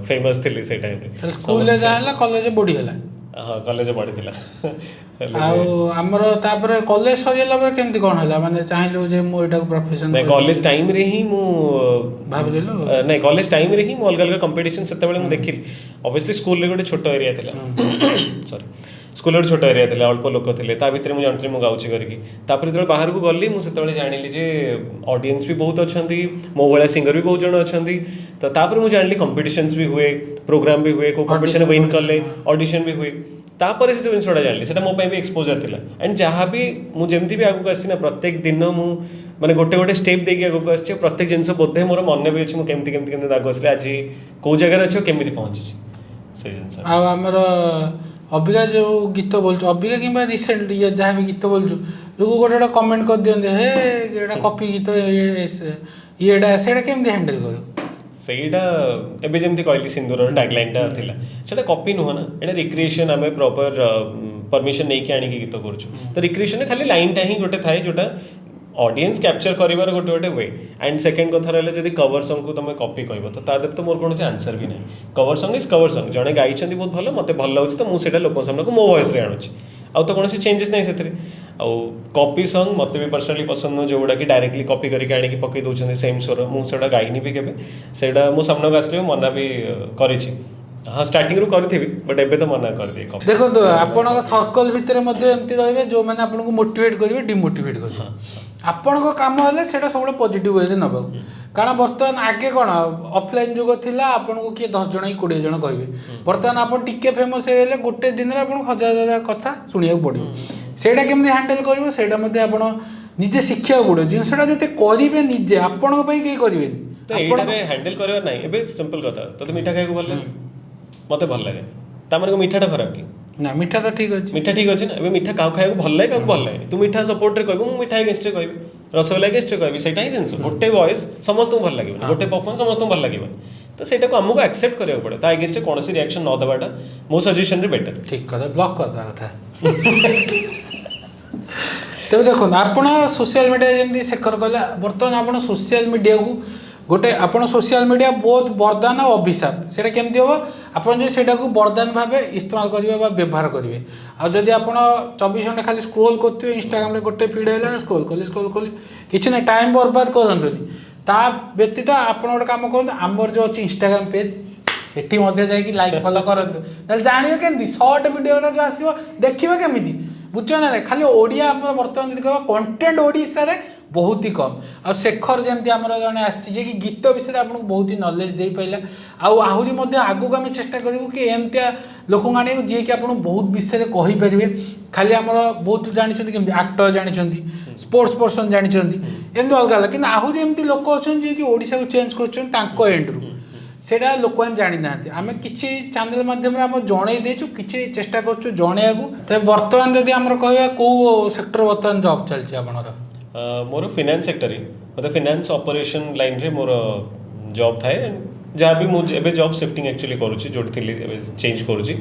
फेमस थिली से टाइम रे। स्कूल ले जाला कॉलेज बडी हला? हां कॉलेज बडी थिला। आ हमर तापर कॉलेज सजेला पर केमति कोन हला, माने चाहिलो जे मु एटा प्रोफेशन? नहीं कॉलेज टाइम रे ही मु भाब देलो, नहीं कॉलेज टाइम रे ही मु अलग अलग कंपटीशन सेते बेले मु देखिली। ऑब्वियसली स्कूल रे गोटे छोटो एरिया थिला, सॉरी स्कूल रे छोटो एरिया थिला, अल्प लोक थिले, ता भितर मु जानथि मु गाउछि करकी। तापर जब बाहर को गली मु सेते बेले जानिली जे ऑडियंस भी बहुत अछंती, मो वाला सिंगर भी बहुत जण अछंती। तो तापर मु जानली कंपटीशंस भी हुए, प्रोग्राम भी हुए, को कंपटीशन विन करले, ऑडिशन भी हुए। तापर से सब जिनसटा जानली सेटा मो पई भी एक्सपोजर थिला, एंड जहाँ भी मु जेमती भी आगु आछि ना प्रत्येक दिन मु माने गोटे गोटे स्टेप देकी आगु आछि, प्रत्येक जिनस बोधे मोर मन भी अछि मु केमती केमती केमती आगु आसले आज को जगह अछि केमती पहुंची से जिनस। आ हमर ଅବିକା ଯେଉଁ ଗୀତ ବୋଲୁଛୁ ଅବିକା କିମ୍ବା ରିସେଣ୍ଟ ଇଏ ଯାହା ବି ଗୀତ ବୋଲୁଛୁ ଲୋକ ଗୋଟେ ଗୋଟେ କମେଣ୍ଟ କରିଦିଅନ୍ତି ହେ ଏଇଟା କପି ଗୀତ ଇଏଟା ସେଇଟା କେମିତି ହ୍ୟାଣ୍ଡେଲ୍ କରିବ? ସେଇଟା ଏବେ ଯେମିତି କହିଲି ସିନ୍ଦୁରର ଟ୍ୟାଗଲାଇନ୍ଟା ଥିଲା ସେଇଟା କପି ନୁହଁ ନା, ଏଇଟା ରିକ୍ରିଏସନ୍। ଆମେ ପ୍ରପର ପରମିସନ୍ ନେଇକି ଆଣିକି ଗୀତ କରୁଛୁ। ତ ରିକ୍ରିଏସନ୍ରେ ଖାଲି ଲାଇନ୍ଟା ହିଁ ଗୋଟେ ଥାଏ ଯେଉଁଟା ଅଡ଼ିଏନ୍ସ କ୍ୟାପଚର୍ କରିବାର ଗୋଟେ ଗୋଟେ ୱେ। ଆଣ୍ଡ ସେକେଣ୍ଡ କଥା ରହିଲା ଯଦି କଭର ସଙ୍ଗକୁ ତୁମେ କପି କହିବ ତ ତା ଦେହରେ ତ ମୋର କୌଣସି ଆନ୍ସର ବି ନାହିଁ। କଭର ସଙ୍ଗ ଇଜ୍ କଭର ସଙ୍ଗ, ଜଣେ ଗାଇଛନ୍ତି ବହୁତ ଭଲ, ମୋତେ ଭଲ ଲାଗୁଛି ତ ମୁଁ ସେଇଟା ଲୋକଙ୍କ ସାମ୍ନାକୁ ମୋ ଭଏସ୍ରେ ଆଣୁଛି, ଆଉ ତ କୌଣସି ଚେଞ୍ଜେସ୍ ନାହିଁ ସେଥିରେ। ଆଉ କପି ସଙ୍ଗ ମୋତେ ବି ପର୍ସନାଲି ପସନ୍ଦ ନୁହଁ, ଯେଉଁଗୁଡ଼ାକି ଡାଇରେକ୍ଟଲି କପି କରିକି ଆଣିକି ପକେଇ ଦେଉଛନ୍ତି ସେମ୍ ସ୍ୱର। ମୁଁ ସେଇଟା ଗାଇନି ବି କେବେ, ସେଇଟା ମୁଁ ସାମ୍ନାକୁ ଆସିଲେ ମନା ବି କରିଛି। ହଁ ଷ୍ଟାର୍ଟିଂରୁ କରିଥିବି ବଟ୍ ଏବେ ତ ମନା କରିଦିଏ କପି। ଦେଖନ୍ତୁ ଆପଣଙ୍କ ସର୍କଲ ଭିତରେ ମଧ୍ୟ ଏମିତି ରହିବେ ଯେଉଁମାନେ ଆପଣଙ୍କୁ ମୋଟିଭେଟ୍ କରିବେ ଡିମୋଟିଭେଟ୍ କରିବେ। ଆପଣଙ୍କ କାମ ହେଲେ ସେଇଟା ସବୁବେଳେ ପଜିଟିଭ୍ ୱେରେ ନେବାକୁ। କାରଣ ବର୍ତ୍ତମାନ ଆଗେ କ'ଣ ଅଫଲାଇନ୍ ଯୁଗ ଥିଲା, ଆପଣଙ୍କୁ କିଏ 10 ଜଣ କି 20 ଜଣ କହିବେ। ବର୍ତ୍ତମାନ ଆପଣ ଟିକେ ଫେମସ୍ ହେଇଗଲେ ଗୋଟେ ଦିନରେ ଆପଣଙ୍କୁ ହଜାର ହଜାର କଥା ଶୁଣିବାକୁ ପଡ଼ିବ। ସେଇଟା କେମିତି ହ୍ୟାଣ୍ଡେଲ୍ କରିବ ସେଇଟା ମଧ୍ୟ ଆପଣ ନିଜେ ଶିଖିବାକୁ ପଡ଼ିବ। ଜିନିଷଟା ଯଦି କରିବେ ନିଜେ, ଆପଣଙ୍କ ପାଇଁ କେହି କରିବେନି। ଏଇଟାରେ ହ୍ୟାଣ୍ଡେଲ୍ କରିବାର ନାହିଁ। ଏବେ ସିମ୍ପଲ୍ କଥା, ତୋତେ ମିଠା ଖାଇବାକୁ ଭଲ ଲାଗେ, ମୋତେ ଭଲ ଲାଗେ, ତାମାନେ ମିଠାଟା ଖରାପ କି? ନା ମିଠା ତ ଠିକ୍ ଅଛି, ମିଠା ଠିକ୍ ଅଛି ନା। ଏବେ ମିଠା କାହାକୁ ଖାଇବାକୁ ଭଲ ଲାଗେ, କାହାକୁ ଭଲ ଲାଗେ। ତୁ ମିଠା ସପୋର୍ଟରେ କହିବୁ, ମୁଁ ମିଠା ଏଗେନ୍ଷ୍ଟରେ କହିବି, ରସଗୋଲା ଏଗେନ୍ଷ୍ଟରେ କହିବି। ସେଇଟା ହିଁ ଜିନିଷ। ଗୋଟେ ଭଏସ୍ ସମସ୍ତଙ୍କୁ ଭଲ ଲାଗିବନି, ଗୋଟେ ପରଫର୍ମାନ୍ସ ସମସ୍ତଙ୍କୁ ଭଲ ଲାଗିବନି। ତ ସେଇଟାକୁ ଆମକୁ ଆକ୍ସେପ୍ଟ କରିବାକୁ ପଡ଼େ। ତା ଏଗେନ୍ଷ୍ଟରେ କୌଣସି ରିଆକ୍ସନ୍ ନ ଦେବାଟା ମୋ ସଜେସନରେ ବେଟର। ଠିକ୍ କଥା, ବ୍ଲକ୍ କରିଦେବା କଥା। ତେବେ ଦେଖନ୍ତୁ ଆପଣ ସୋସିଆଲ ମିଡ଼ିଆ ଯେମିତି ଶେଖର କହିଲା, ବର୍ତ୍ତମାନ ଆପଣ ସୋସିଆଲ ମିଡ଼ିଆକୁ ଗୋଟେ ଆପଣ ସୋସିଆଲ ମିଡ଼ିଆ ବହୁତ ବରଦାନ ଆଉ ଅଭିଶାପ। ସେଇଟା କେମିତି ହେବ? ଆପଣ ଯଦି ସେଇଟାକୁ ବରଦାନ ଭାବେ ଇସ୍ତେମାଲ କରିବେ ବା ବ୍ୟବହାର କରିବେ, ଆଉ ଯଦି ଆପଣ 24 ଘଣ୍ଟା ଖାଲି ସ୍କ୍ରୋଲ୍ କରୁଥିବେ ଇନଷ୍ଟାଗ୍ରାମରେ ଗୋଟେ ଫିଡ୍ ହେଲା ସ୍କ୍ରୋଲ୍ କଲି କିଛି ନାହିଁ, ଟାଇମ୍ ବର୍ବାଦ କରନ୍ତୁନି। ତା ବ୍ୟତୀତ ଆପଣ ଗୋଟେ କାମ କରନ୍ତୁ, ଆମର ଯେଉଁ ଅଛି ଇନଷ୍ଟାଗ୍ରାମ ପେଜ୍ ସେଠି ମଧ୍ୟ ଯାଇକି ଲାଇକ୍ ଫଲୋ କରନ୍ତୁ। ତାହେଲେ ଜାଣିବେ କେମିତି ସର୍ଟ ଭିଡ଼ିଓରେ ଯେଉଁ ଆସିବ ଦେଖିବେ କେମିତି, ବୁଝୁଛ ନା ନାହିଁ। ଖାଲି ଓଡ଼ିଆ ଆମର ବର୍ତ୍ତମାନ ଯଦି କହିବା କଣ୍ଟେଣ୍ଟ ଓଡ଼ିଶାରେ ବହୁତ ହି କମ୍। ଆଉ ଶେଖର ଯେମିତି ଆମର ଜଣେ ଆସିଛି ଯେ କି ଗୀତ ବିଷୟରେ ଆପଣଙ୍କୁ ବହୁତ ହି ନଲେଜ୍ ଦେଇପାରିଲା, ଆଉ ଆହୁରି ମଧ୍ୟ ଆଗକୁ ଆମେ ଚେଷ୍ଟା କରିବୁ କି ଏମିତିଆ ଲୋକଙ୍କୁ ଆଣିବାକୁ ଯିଏକି ଆପଣଙ୍କୁ ବହୁତ ବିଷୟରେ କହିପାରିବେ। ଖାଲି ଆମର ବହୁତ ଜାଣିଛନ୍ତି କେମିତି ଆକ୍ଟର ଜାଣିଛନ୍ତି, ସ୍ପୋର୍ଟସ୍ ପର୍ସନ୍ ଜାଣିଛନ୍ତି, ଏମିତି ଅଲଗା ଅଲଗା, କିନ୍ତୁ ଆହୁରି ଏମିତି ଲୋକ ଅଛନ୍ତି ଯିଏକି ଓଡ଼ିଶାକୁ ଚେଞ୍ଜ କରୁଛନ୍ତି ତାଙ୍କ ଏଣ୍ଡରୁ। ସେଇଟା ଲୋକମାନେ ଜାଣିନାହାନ୍ତି। ଆମେ କିଛି ଚ୍ୟାନେଲ୍ ମାଧ୍ୟମରେ ଆମେ ଜଣେଇ ଦେଇଛୁ, କିଛି ଚେଷ୍ଟା କରୁଛୁ ଜଣେଇବାକୁ। ତେବେ ବର୍ତ୍ତମାନ ଯଦି ଆମର କହିବା କେଉଁ ସେକ୍ଟର ବର୍ତ୍ତମାନ ଜବ୍ ଚାଲିଛି ଆପଣଙ୍କର? ମୋର ଫିନାନ୍ସ ସେକ୍ଟର ହିଁ, ମୋତେ ଫିନାନ୍ସ ଅପରେସନ୍ ଲାଇନ୍ରେ ମୋର ଜବ୍ ଥାଏ। ଯାହା ବି ମୁଁ ଏବେ ଜବ୍ ସିଫ୍ଟିଂ ଆକ୍ଚୁଆଲି କରୁଛି, ଯେଉଁଠି ଥିଲି ଏବେ ଚେଞ୍ଜ କରୁଛି।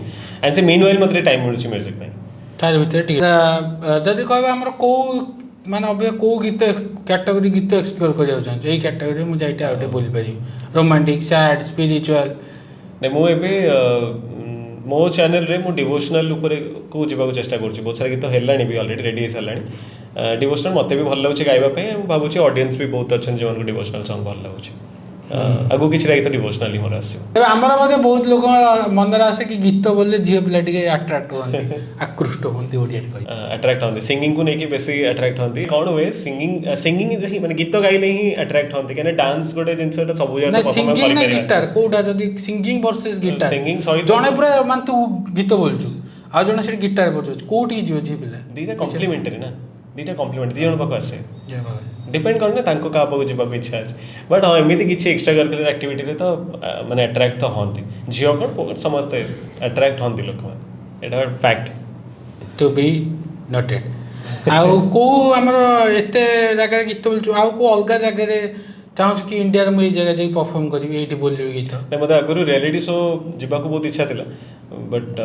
ଆଣ୍ଡ ସେ ମିନ୍ ୱାଇଲ୍ ମୋତେ ଟାଇମ୍ ମିଳୁଛି ମ୍ୟୁଜିକ୍ ପାଇଁ। ତାର ଭିତରେ ଟିକେ ଯଦି କହିବା ଆମର କେଉଁ ମାନେ ଅବିକା କେଉଁ ଗୀତ କ୍ୟାଟାଗୋରୀ ଗୀତ ଏକ୍ସପ୍ଲୋର କରିବାକୁ ଚାହୁଁଛୁ? ଏଇ କ୍ୟାଟାଗୋରୀରେ ମୁଁ ଯାଇକି ଆଉ ଟିକେ ବୋଲିପାରିବି, ରୋମାଣ୍ଟିକ୍, ସ୍ୟାଡ୍, ସ୍ପିରିଚୁଆଲ୍। ନାଇଁ ମୁଁ ଏବେ ମୋ ଚ୍ୟାନେଲ୍ରେ ମୁଁ ଡିଭୋସନାଲ୍ ଉପରେ ଯିବାକୁ ଚେଷ୍ଟା କରୁଛି। ବହୁତ ସାରା ଗୀତ ହେଲାଣି ବି, ଅଲରେଡ଼ି ରେଡ଼ି ହେଇସାରିଲାଣି। ଡିଭୋସନାଲ୍ ମୋତେ ବି ଭଲ ଲାଗୁଛି ଗାଇବା ପାଇଁ। ମୁଁ ଭାବୁଛି ଅଡ଼ିଏନ୍ସ ବି ବହୁତ ଅଛନ୍ତି ଯେଉଁମାନଙ୍କୁ ଡିଭୋସନାଲ୍ ସଙ୍ଗ୍ ଭଲ ଲାଗୁଛି। ଆଗକୁ କିଛି ଗୀତ ଡିଭୋସନାଲି ମୋର ଆସିବ। ତେବେ ଆମର ମଧ୍ୟ ବହୁତ ଲୋକ ମନରେ ଆସେ କି ଗୀତ ବୋଲିଲେ ଝିଅ ପିଲା ଟିକେ ଆଟ୍ରାକ୍ଟ ହୁଅନ୍ତି, ଆକୃଷ୍ଟ ହୁଅନ୍ତି ଓଡ଼ିଆରେ କହି ଆଟ୍ରାକ୍ଟ ହୁଅନ୍ତି। ସିଙ୍ଗିଂକୁ ନେଇକି ବେଶୀ ଆଟ୍ରାକ୍ଟ ହୁଅନ୍ତି। କ'ଣ ହୁଏ ସିଙ୍ଗିଂରେ ହିଁ ମାନେ ଗୀତ ଗାଇଲେ ହିଁ ଆଟ୍ରାକ୍ଟ ହୁଅନ୍ତି, କାହିଁକିନା ଡାନ୍ସ ଗୋଟେ ଜିନିଷଟା ସବୁ ଜାଗାରେ ପରଫର୍ମ ସିଙ୍ଗିଂ ନା କରିପାରିବା। ଗିଟାର କୋଉଟା? ଯଦି ସିଙ୍ଗିଂ ଭର୍ସେସ୍ ଗିଟାର, ସିଙ୍ଗିଂ ସହିତ ଜଣେ ପୁରା ମାନେ ତୁ ଗୀତ ବୋଲୁଛୁ ଆଉ ଜଣେ ସେଠି ଗିଟାର ବଜାଉଛି, କୋଉଠିକି ଯିବ ଝିଅ ପିଲା? ଦୁଇଟା କମ୍ପ୍ଲିମେଣ୍ଟାରୀ ନା, ଦୁଇଟା କମ୍ପ୍ଲିମେଣ୍ଟ ଦୁଇ ଜଣ ପାଖକୁ ଆସେ, ଡିପେଣ୍ଡ କରେ ନା ତାଙ୍କ କାହା ପାଖକୁ ଯିବାକୁ ଇଚ୍ଛା ଅଛି। ବଟ୍ ହଁ ଏମିତି କିଛି ଏକ୍ସଟ୍ରା କରିକୁଲାର ଆକ୍ଟିଭିଟିରେ ତ ମାନେ ଆଟ୍ରାକ୍ଟ ତ ହୁଅନ୍ତି। ଝିଅ କ'ଣ ସମସ୍ତେ ଆଟ୍ରାକ୍ଟ ହୁଅନ୍ତି ଲୋକମାନେ, ଏଇଟା ଫ୍ୟାକ୍ଟ। Two be noted. ଆଉ କେଉଁ ଆମର ଏତେ ଜାଗାରେ ଗୀତ ବୋଲୁଛୁ, ଆଉ କେଉଁ ଅଲଗା ଜାଗାରେ ଚାହୁଁଛୁ କି ଇଣ୍ଡିଆରେ ମୁଁ ଏଇ ଜାଗାରେ ଯାଇକି ପରଫର୍ମ କରିବି, ଏଇଠି ବୋଲିବି ଗୀତ? ନାଇଁ ମୋତେ ଆଗରୁ ରିଆଲିଟି ଶୋ ଯିବାକୁ ବହୁତ ଇଚ୍ଛା ଥିଲା, ବଟ୍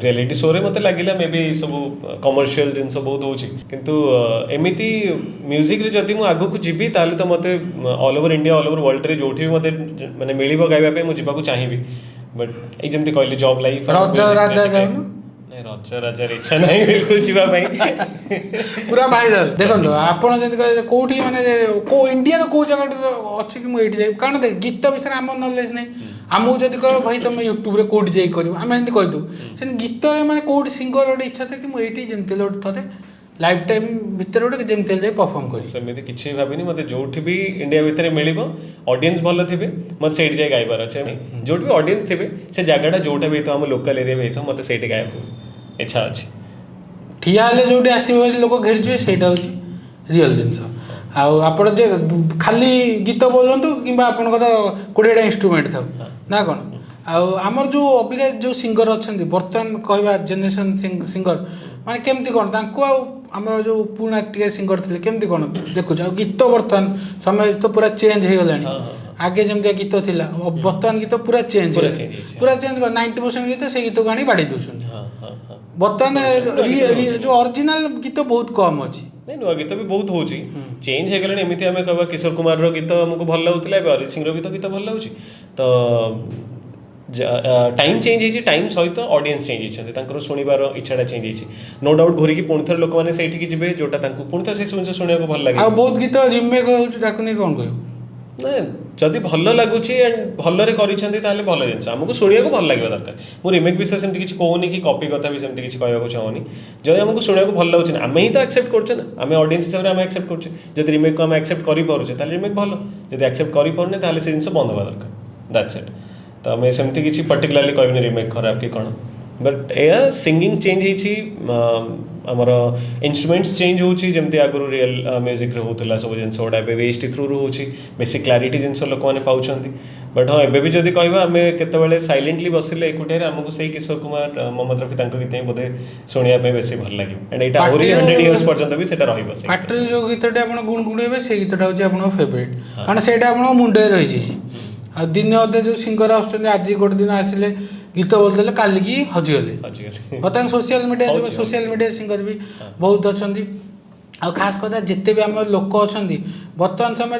ରିଆଲିଟି ଶୋରେ ମୋତେ ଲାଗିଲା ମେ ବି ସବୁ କମର୍ସିଆଲ ଜିନିଷ ବହୁତ ହେଉଛି। କିନ୍ତୁ ଏମିତି ମ୍ୟୁଜିକ୍ରେ ଯଦି ମୁଁ ଆଗକୁ ଯିବି ତାହେଲେ ତ ମୋତେ all over India, all over ୱାର୍ଲଡରେ ଯେଉଁଠି ବି ମୋତେ ମାନେ ମିଳିବ ଗାଇବା ପାଇଁ ମୁଁ ଯିବାକୁ ଚାହିଁବି। ବଟ୍ ଏଇ ଯେମିତି କହିଲି ଜବ୍ ଲାଇଫ୍, ନାଇଁ ରଜ ରାଜାରେ ଇଚ୍ଛା ନାହିଁ ବିଲକୁଲ ଯିବା ପାଇଁ। ପୁରା ଭାଇରାଲ। ଦେଖନ୍ତୁ ଆପଣ ଯେମିତି କହିଲେ କେଉଁଠି ମାନେ କେଉଁ ଇଣ୍ଡିଆର କେଉଁ ଜାଗାଟା ଅଛି କି ମୁଁ ଏଇଠି ଯାଇ, କାରଣ ଦେଖ ଗୀତ ବିଷୟରେ ଆମର ନଲେଜ ନାହିଁ। ଆମକୁ ଯଦି କହିବ ଭାଇ ତମେ ୟୁଟ୍ୟୁବରେ କେଉଁଠି ଯାଇକି କରିବ, ଆମେ ଏମିତି କହିଦେବୁ। ସେମିତି ଗୀତରେ ମାନେ କେଉଁଠି ସିଙ୍ଗର ଗୋଟେ ଇଚ୍ଛା ଥାଏ କି ମୁଁ ଏଇଠି ଯେମିତି ହେଲେ ଗୋଟେ ଥରେ ଲାଇଫ୍ ଟାଇମ୍ ଭିତରେ ଗୋଟେ ଯେମିତି ହେଲେ ଯାଇ ପରଫର୍ମ କରିବି। ସେମିତି କିଛି ଭାବିନି। ମୋତେ ଯେଉଁଠି ବି ଇଣ୍ଡିଆ ଭିତରେ ମିଳିବ, ଅଡ଼ିଏନ୍ସ ଭଲ ଥିବେ, ମୋତେ ସେଇଠି ଯାଇ ଗାଇବାର ଅଛି। ଯେଉଁଠି ବି ଅଡ଼ିଏନ୍ସ ଥିବେ, ସେ ଜାଗାଟା ଯେଉଁଟା ବି ହେଇଥିବ ଆମ ଲୋକାଲ୍ ଏରିଆ ବି ହେଇଥିବ, ମୋତେ ସେଇଠି ଗାଇବାକୁ ଇଚ୍ଛା ଅଛି। ଠିଆ ହେଲେ ଯେଉଁଠି ଆସିବ ବୋଲି ଲୋକ ଘେରିଯିବେ, ସେଇଟା ହେଉଛି ରିଅଲ୍ ଜିନିଷ। ଆଉ ଆପଣ ଯେ ଖାଲି ଗୀତ ବୋଲନ୍ତୁ କିମ୍ବା ଆପଣଙ୍କର 20ଟା ଇନଷ୍ଟ୍ରୁମେଣ୍ଟ ଥାଉ ନା କ'ଣ, ଆଉ ଆମର ଯେଉଁ ଅବିକା ଯେଉଁ ସିଙ୍ଗର ଅଛନ୍ତି ବର୍ତ୍ତମାନ କହିବା ଜେନେରେସନ୍ ସିଙ୍ଗର ମାନେ କେମିତି କ'ଣ ତାଙ୍କୁ ଆଉ ଆମର ଯେଉଁ ପୁରୁଣା ଟିକେ ସିଙ୍ଗର ଥିଲେ କେମିତି କ'ଣ ଦେଖୁଛୁ ଆଉ ଗୀତ ବର୍ତ୍ତମାନ ସମୟ ତ ପୁରା ଚେଞ୍ଜ ହେଇଗଲାଣି ଆଗେ ଯେମିତିଆ ଗୀତ ଥିଲା ବର୍ତ୍ତମାନ ଗୀତ ପୁରା ଚେଞ୍ଜ ପୁରା ଚେଞ୍ଜ 90% ଗୀତ ସେ ଗୀତକୁ ଆଣି ବାଡ଼େଇ ଦେଉଛନ୍ତି ବର୍ତ୍ତମାନ ଯେଉଁ ଅରିଜିନାଲ ଗୀତ ବହୁତ କମ୍ ଅଛି ନାଇଁ ନୂଆ ଗୀତ ବି ବହୁତ ହଉଛି ଚେଞ୍ଜ ହେଇଗଲାଣି ଏମିତି ଆମେ କହିବା କିଶୋର କୁମାରର ଗୀତ ଆମକୁ ଭଲ ଲାଗୁଥିଲା ଏବେ ଅରିଜିତ ସିଂର ଗୀତ ଭଲ ଲାଗୁଛି ତ टाइम चेंज होती टाइम सहित ऑडियंस चेंज होती तांकर शुणिबार इच्छाटा चेंज होती नो डाउट घूरिकी पुणी थे लोक मैंने से जी जोटा पुणी थे से शुणा भल लगे बहुत गीत रिमेक कौन कह ना जदि भल लगुच एंड भलरे भल जिन आमको शुणा भल लगे दरकार मुझे रिमेक विषय सेमती किसी कहूनी कि कॉपी कथा भी सेमती किसी कहूँ चाहूनी जब आमको शुणा भल लगुच आम ही तो एक्सेप्ट करछे ना आम ऑडियंस हिसाब से आम एक्सेप्ट करछे जब रिमेक को आम एक्सेप्ट करें रिमेक भल जब एक्सेप्ट करें से जिन बंद हवा दरकार दैट्स इट तो आम सेमती किसी पर्टिकुलरली कहनी रिमेक खराब कि कौन बट यह सिंगिंग चेंज होमर इंस्ट्रुमेंट्स चेंज होमती आगुरी रियल म्यूजिक होता सब जिन गुड़ा वेस्ट थ्रू हो बेसिक क्लारिटी जिन लोक मैंने पाँच बट हाँ एबी जब कह आम के सैलेंटली बसिले एकुटिया आमको से किशोर कुमार मोहम्मद रफी गीत ही बोधे शुणापी बेस भल लगे एंड यहाँ आहरी 100 इयर्स पर्यंत भी पार्टी जो गीतटा गुणगुणेबे से गीतटा हूँ फेवरेट कारण से मुंडे रही आ दिन अधे जो सिंगर आज गोटे दिन आसिले गीत बोलते काली की हजिगले बर्तमान सोशल मीडिया सिंगर भी बहुत अच्छा आ खास कथा जिते भी आम लोक अच्छा बर्तमान समय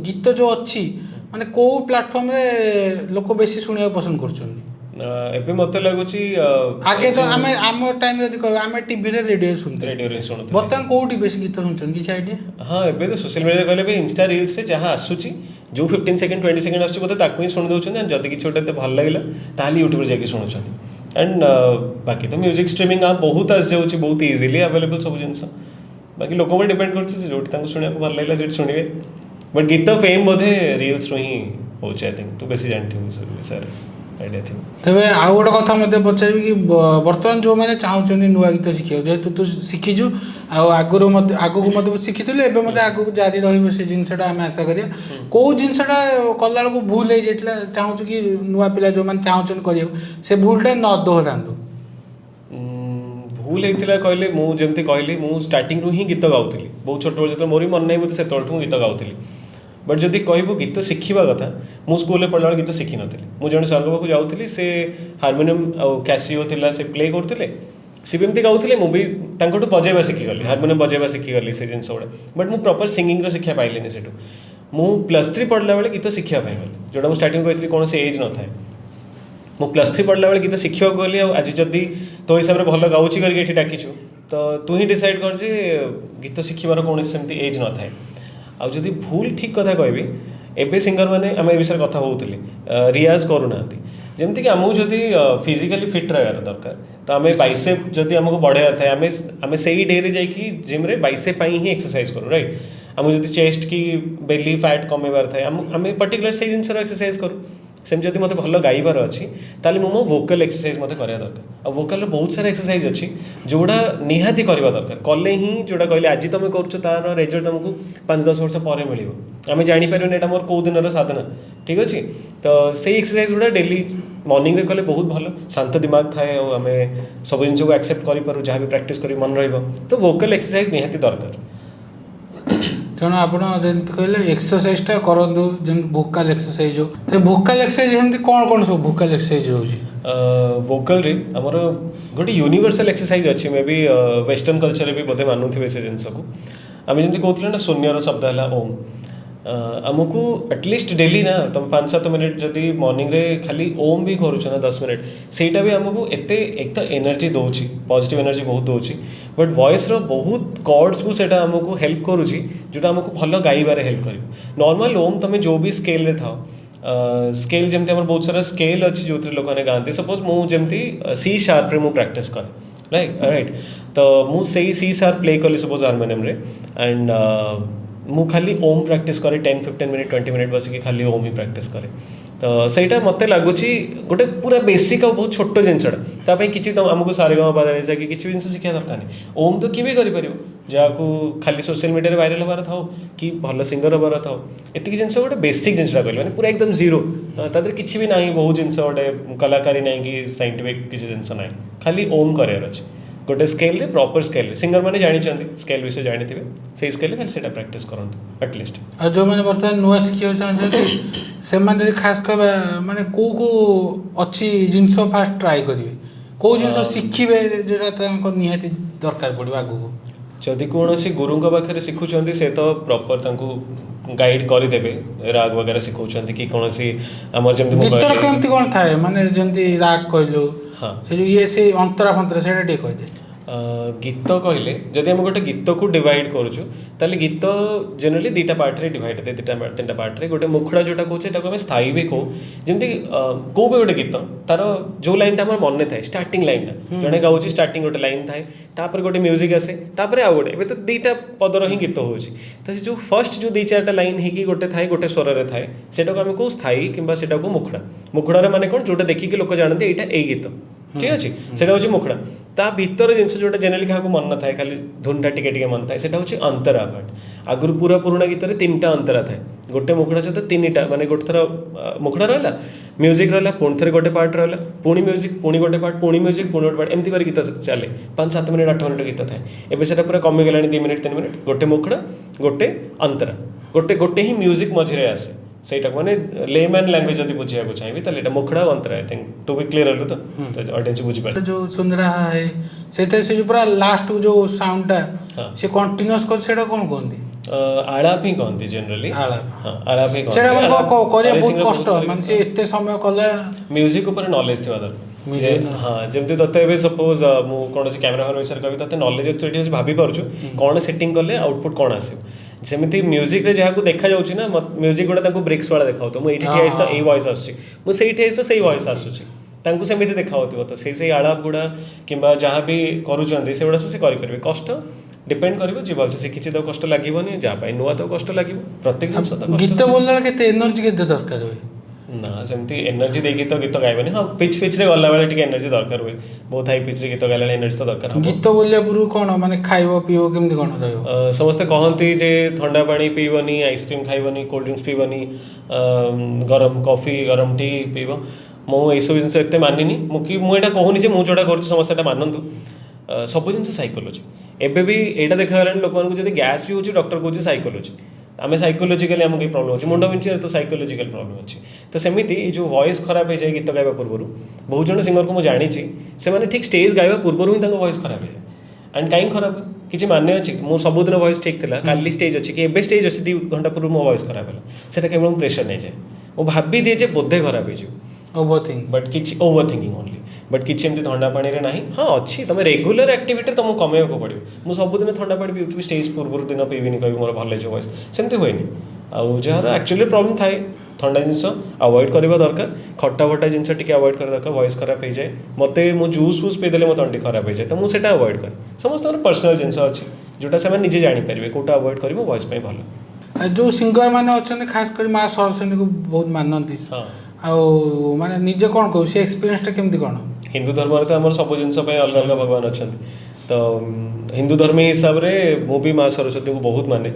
गीत जो अच्छी माने को प्लेटफॉर्म रे लोक बेसी शुणा पसंद कर मत लगुच आगे तो आम टाइम आम टीवी रेडियो शुणते बर्तमान कौटी बेसी गीत शुणुन किसी आइडिया हाँ एबे तो सोशल मीडिया कहले इंस्टा रील्स रे जहाँ आसुची जो 15 सेकंड 20 सेकंड आसुची बोलते ताकू ही शुणी दौरान एंड जदि किसी गोटे भल लगे ताली यूट्यूब जाकि शुणुंट एंड बाकी तो म्यूजिक स्ट्रीमिंग बहुत आस जाऊँगी बहुत इजिली अवेलेबल सब जिन बाकी लोक डिपेंड कर शुणा भल लगे से शुणे बट गीत फेम बोधे रील्स रू ही हो आई थिंक तू बेसी जानती विषय आइडिया थी तेरे आउ गोटे कथा मत पचारि कि बर्तमान जो मैंने चाहते नुआ गीत शिखा जेहेतु तू शिखीचु आगुरी मत शिखी मत आगू जारी रे जिनसा आम आशा करिया कौ जिनसा कला भूल हो जाता चाहूँ कि नुआ पिला जो मैंने चाहते कर से भूलटा न दोहरातु भूल होता कहले मुझे कहली मुझे स्टार्टिंग ही गीत गाँली बहुत छोट जो मोर मन नहीं मुझे से गीत गाँली बट जदि कहबू गीत शिखा कथा मु स्कूल पढ़ला गीत शिखी नी मुझे सर पाक जाऊँगी से हारमोनियम कैसिओ थिला से प्ले करते सी भी एमती गाँले मुझे बजेवा शिखीगली हारमोनियम बजेवा शिखीगली से जिन गुड़ा बट मुझे प्रॉपर सिंगिंग शिक्षा पाइलिनी से +3 पढ़ला बेले गीत शिखा गली जोटा मुझे स्टार्टिंग कहती कौन से एज न था मु +3 पढ़ला बेले गीत शिखा गली आज जदि तो हिसाब से भल गाँची करके डाकिचु तो तू ही डिसाइड कर गीत शिखार कौन सेमती एज न था आउ जदि भूल ठीक कथा कहबी एबे सिंगर मैंने आम ए विषय कथा होउतली रियाज करूना जमती कि आमको जदि फिजिकली फिट रहार दरकार तो आम बाइसेप जदि आमको बढ़ार था आम से डे रे जाइए जिम रे बाइसेप ही एक्सरसाइज करूँ राइट आम जदि चेस्ट की बेली फैट कमेबार था आम पर्टिकुलर से जिन एक्सरसाइज करूँ सेम जब मत भल गाइबार अच्छी ताली मो वोकल एक्सरसाइज मत करा दरकार आ वोकल बहुत सारा एक्सरसाइज अच्छी जोड़ा निहाती करवा दरकार कले ही जोड़ा कहले आज तुम कर तार रिजल्ट तुमको 5-10 वर्ष पर मिल आम जापर यहाँ मोर कौ दिन साधना ठीक अच्छे तो से एक्सरसाइज गुड़ा डेली मॉर्निंग रे कले बहुत भल शांत दिमाग थाए आम सब जिन को एक्सेप्ट करूँ जहाँ भी प्राक्ट कर मन रही वोकल एक्सरसाइज निहाती दरकार तेणु आप कहले एक्सरसाइजटा करूँ जन भोकाल एक्सरसाइज हो तो भोकाल एक्सरसाइज एमती कौन कौन सब भोकाल एक्सरसाइज हो वोकल रे आमर गोटे यूनिवर्सल एक्सरसाइज अच्छी मे भी वेस्टर्न कल्चर भी बोधे मानुवे से जिनस को आम जमी कहते ना शून्यर शब्द है ओम आमको एटलिस्ट डेली ना तुम 5-7 मिनट जदि मॉर्निंग रे खाली ओम भी करुच ना 10 मिनट सेटा भी आमको एते एक तो एनर्जी दौची पॉजिटिव एनर्जी बहुत दौची बट वॉइस रो बहुत कॉर्ड्स को सेटा आमको हेल्प करुची जोटा आमको भल गाइबारे हेल्प कर नॉर्मल ओम तुम जो भी स्केल रे था स्केल जमती आम बहुत सारा स्केल अच्छी जो लोक मैंने गाँति सपोज मुझे सी शार्प रे मु प्रैक्टिस कर राइट तो मुझे सी शार्प प्ले कली सपोज हारमोनियम रे एंड मु खाली ओम प्रैक्टिस करे 10-15 मिनट 20 मिनट बसिक खाली ओम ही प्रैक्टिस करे तो सहीटा मत लगुच गोटे पूरा बेसिक और बहुत छोट जिनसा किसी तो आमको सारेगामा कि किसी जिन शिखा दरकार नहीं ओम तो किए भी कर जहाँ खाली सोशल मीडिया वायरल हबार था कि भल सिंगर हबार था एतिक जिन गोटे बेसिक जिनसा कहले मैंने पूरा एकदम जीरो तादर किसी भी ना बहुत जिन गोटे कलाकारी ना कि साइंटिफिक किसी जिन ना खाली ओम करार अच्छे गोटे स्केल रे प्रॉपर स्केल रे सिंगर मैंने जानी स्केल विषय जानी थे से स्केल खाली से प्रैक्टिस करते एटलिस्ट आ जो मैंने बर्तमान नुआ शिखा चाहते से माने खास कर माने को अच्छी जिनस फास्ट ट्राई करेंगे कौ जिन शिखे जो निहाती दरकार पड़ो आगू जदि कौन गुरु पाखे शिखुं से तो प्रॉपर गाइड करदेवे राग वगैरह शिखा कि कौन आमर जमी गीतर केमती कौन थाए माने जमती राग कहलु हाँ से जो ये से अंतरा फंतरा से टे कह दे गीत कहले जदि आम गोटे गीत को डिवाइड करुचु ताले गीत जनरली दुटा पार्ट रे डिवाइड थे तीन पार्ट रे गोटे मुखड़ा जोटा कहूँ आम स्थायी भी कहूँ जमी कौ भी गोटे गीत तार जो लाइन टा मन थाए स्टार्टिंग लाइन टा जड़े गाँव स्टार्टिंग गोटे लाइन थाए तापर गोटे म्यूजिक आसे तापर आउ गोटे एबे तो दुटा पदर ही गीत हो जो फर्स्ट जो दी चार्टा लाइन ही गोटे थाए गोटे स्वर रे थाए सेटा को आम कहूँ स्थायी कि सेटा को मुखड़ा मुखड़ा माने कौन जोटा देखिक लोक जानते यहाँ यही गीत ठीक अच्छे से मुखड़ा ता भीतर जिन जोटा जेनेली क्या मन न थाए खाली धुनटा टिके मन थाए सेटा हूँ अंतरा पार्ट आगुरी पूरा पुराणा गीत रे 3टा अंतरा थाए गोटे मुखड़ा सहित 3टा माने गोटे थर मुखड़ा रहा म्यूजिक रहा पुणी थे गोटे पार्ट रहा पुणी म्यूजिक पुणी गोटे पार्ट पुणी म्यूजिक पुणी गोटे पार्ट एमती कर गीत चले 5-7 मिनट 8 मिनट गीत थाए एबे सेटा पूरा कमिगला 2 मिनट 3 मिनट गोटे मुखड़ा गोटे अंतरा गोटे गोटे ही म्यूजिक मझे आसे सहीटा माने लेमैन लैंग्वेज जब बुझा चाहिए तो मुखड़ा अंतरा I think to be clear हलो तो ऑडियंस बुझीपारे जो सुन रहा है से जो पूरा लास्ट जो साउंडटा से कंटीन्यूअस कर सेटा कोन कहंदी आलाप ही कहती जनरली आलाप ही सेटा माने करे बहुत कष्ट माने से एते समय कला म्यूजिक ऊपर नॉलेज थिबा दरकार हाँ जमती तते सपोज मु कौन कैमेरा फोन विषय कवि तते नॉलेज अच्छे भाभी पार्छु कौन सेटिंग कले आउटपुट कौन आसो सेमती म्यूजिक रे जहाँ देखा जाऊँगी ना म्यूजिक गुड़ा ब्रेक्स वाला देखा तो मुझे ठिया तो यही वॉइस आसूँ तो सही वॉइस आसूँ सेमती देखा तो से आलाप गुड़ा कि जहाँ भी करुँच से गुड़ा सब करेंगे कष्ट डिपेंड कर जी भल शिखी तो कष्ट लगे जहाँ नुआ तो कष्ट लगे प्रत्येक जिन गीत बोलला के एनर्जी के दरकार हुए ना सेमती एनर्जी देगी तो गीत गायबनी हाँ पिच रे गला बेले टिके एनर्जी दरकार हुए बहुत हाई पिच रे गीत गाइला एनर्जी तो दरकार गीत बोलिया पूर्व कौन माने खाइबो पीबो केमती कौन रहइबो समस्ते कहती जे ठंडा पानी पीबनी आइसक्रीम खाइबनी कोल्ड ड्रिंक्स पीबनी गरम कॉफी गरम टी पीब मुझे जिन एत मानिनी मुझे कहूनी जे मुझे जोटा कर समस्ते मानतु सब जिन साइकोलोजी एबे भी यहाँ देखा लोक जब गैस भी हो डॉक्टर कहे साइकोलोजी आम साइकोलोजिकली आमको प्रॉब्लम अच्छे मुंड विंचे तो साइकोलोजिकल प्रॉब्लम अच्छे तो सेमती जो वॉइस खराब हो जाए गीत गाइबा पूर्व बहुत जन सिंगर को मुझे जानी से ठीक स्टेज गाइबा पूर्व ही वॉइस खराब हो जाए एंड कहीं खराब किसी मान्य अच्छे मो सबुदिन वॉइस ठीक था काली स्टेज अच्छी कि एबे स्टेज अच्छी 2 घंटा पूर्व मो वॉइस खराब है से केवल प्रेशर नहीं जाए वो भाभी दिए बोधे खराब हो बट किसी ओवर थिंकिंग ओनली बट किसी एमती थंडा पानी रे नहीं हाँ अच्छी तुम रेगुलर एक्टिविटी तुमको कमेको पड़ो मुझे सबुदिन थंडा पानी पीऊँ स्टेज पूर्व दिन पीबिनी कह मोर भल वॉइस सेमती हुए आउ जार एक्चुअली प्रॉब्लम थाए ठंडा जिनस अवॉइड करवा दरकार खट्टा फटा जिनस टिके अवॉइड कर दरकार वॉइस खराब हो जाए मत मो जूस वूस पीदेले मो तंडी खराब हो जाए तो मुझे अवॉइड कर समस्त पर्सनल जिनस अच्छी जोटा से निजे जानीपारे कौटा अवॉइड कर वॉइस भल जो सिंगर मैंने अच्छा खास कर माँ सरस्वती को बहुत मानती आउ माने निजे कौन कहू से एक्सपीरियंस केमती कौन हिंदू धर्म तो आम सब जिन अलग अलग भगवान अच्छा तो हिंदू धर्म हिसाब से मुझे माँ सरस्वती को बहुत माने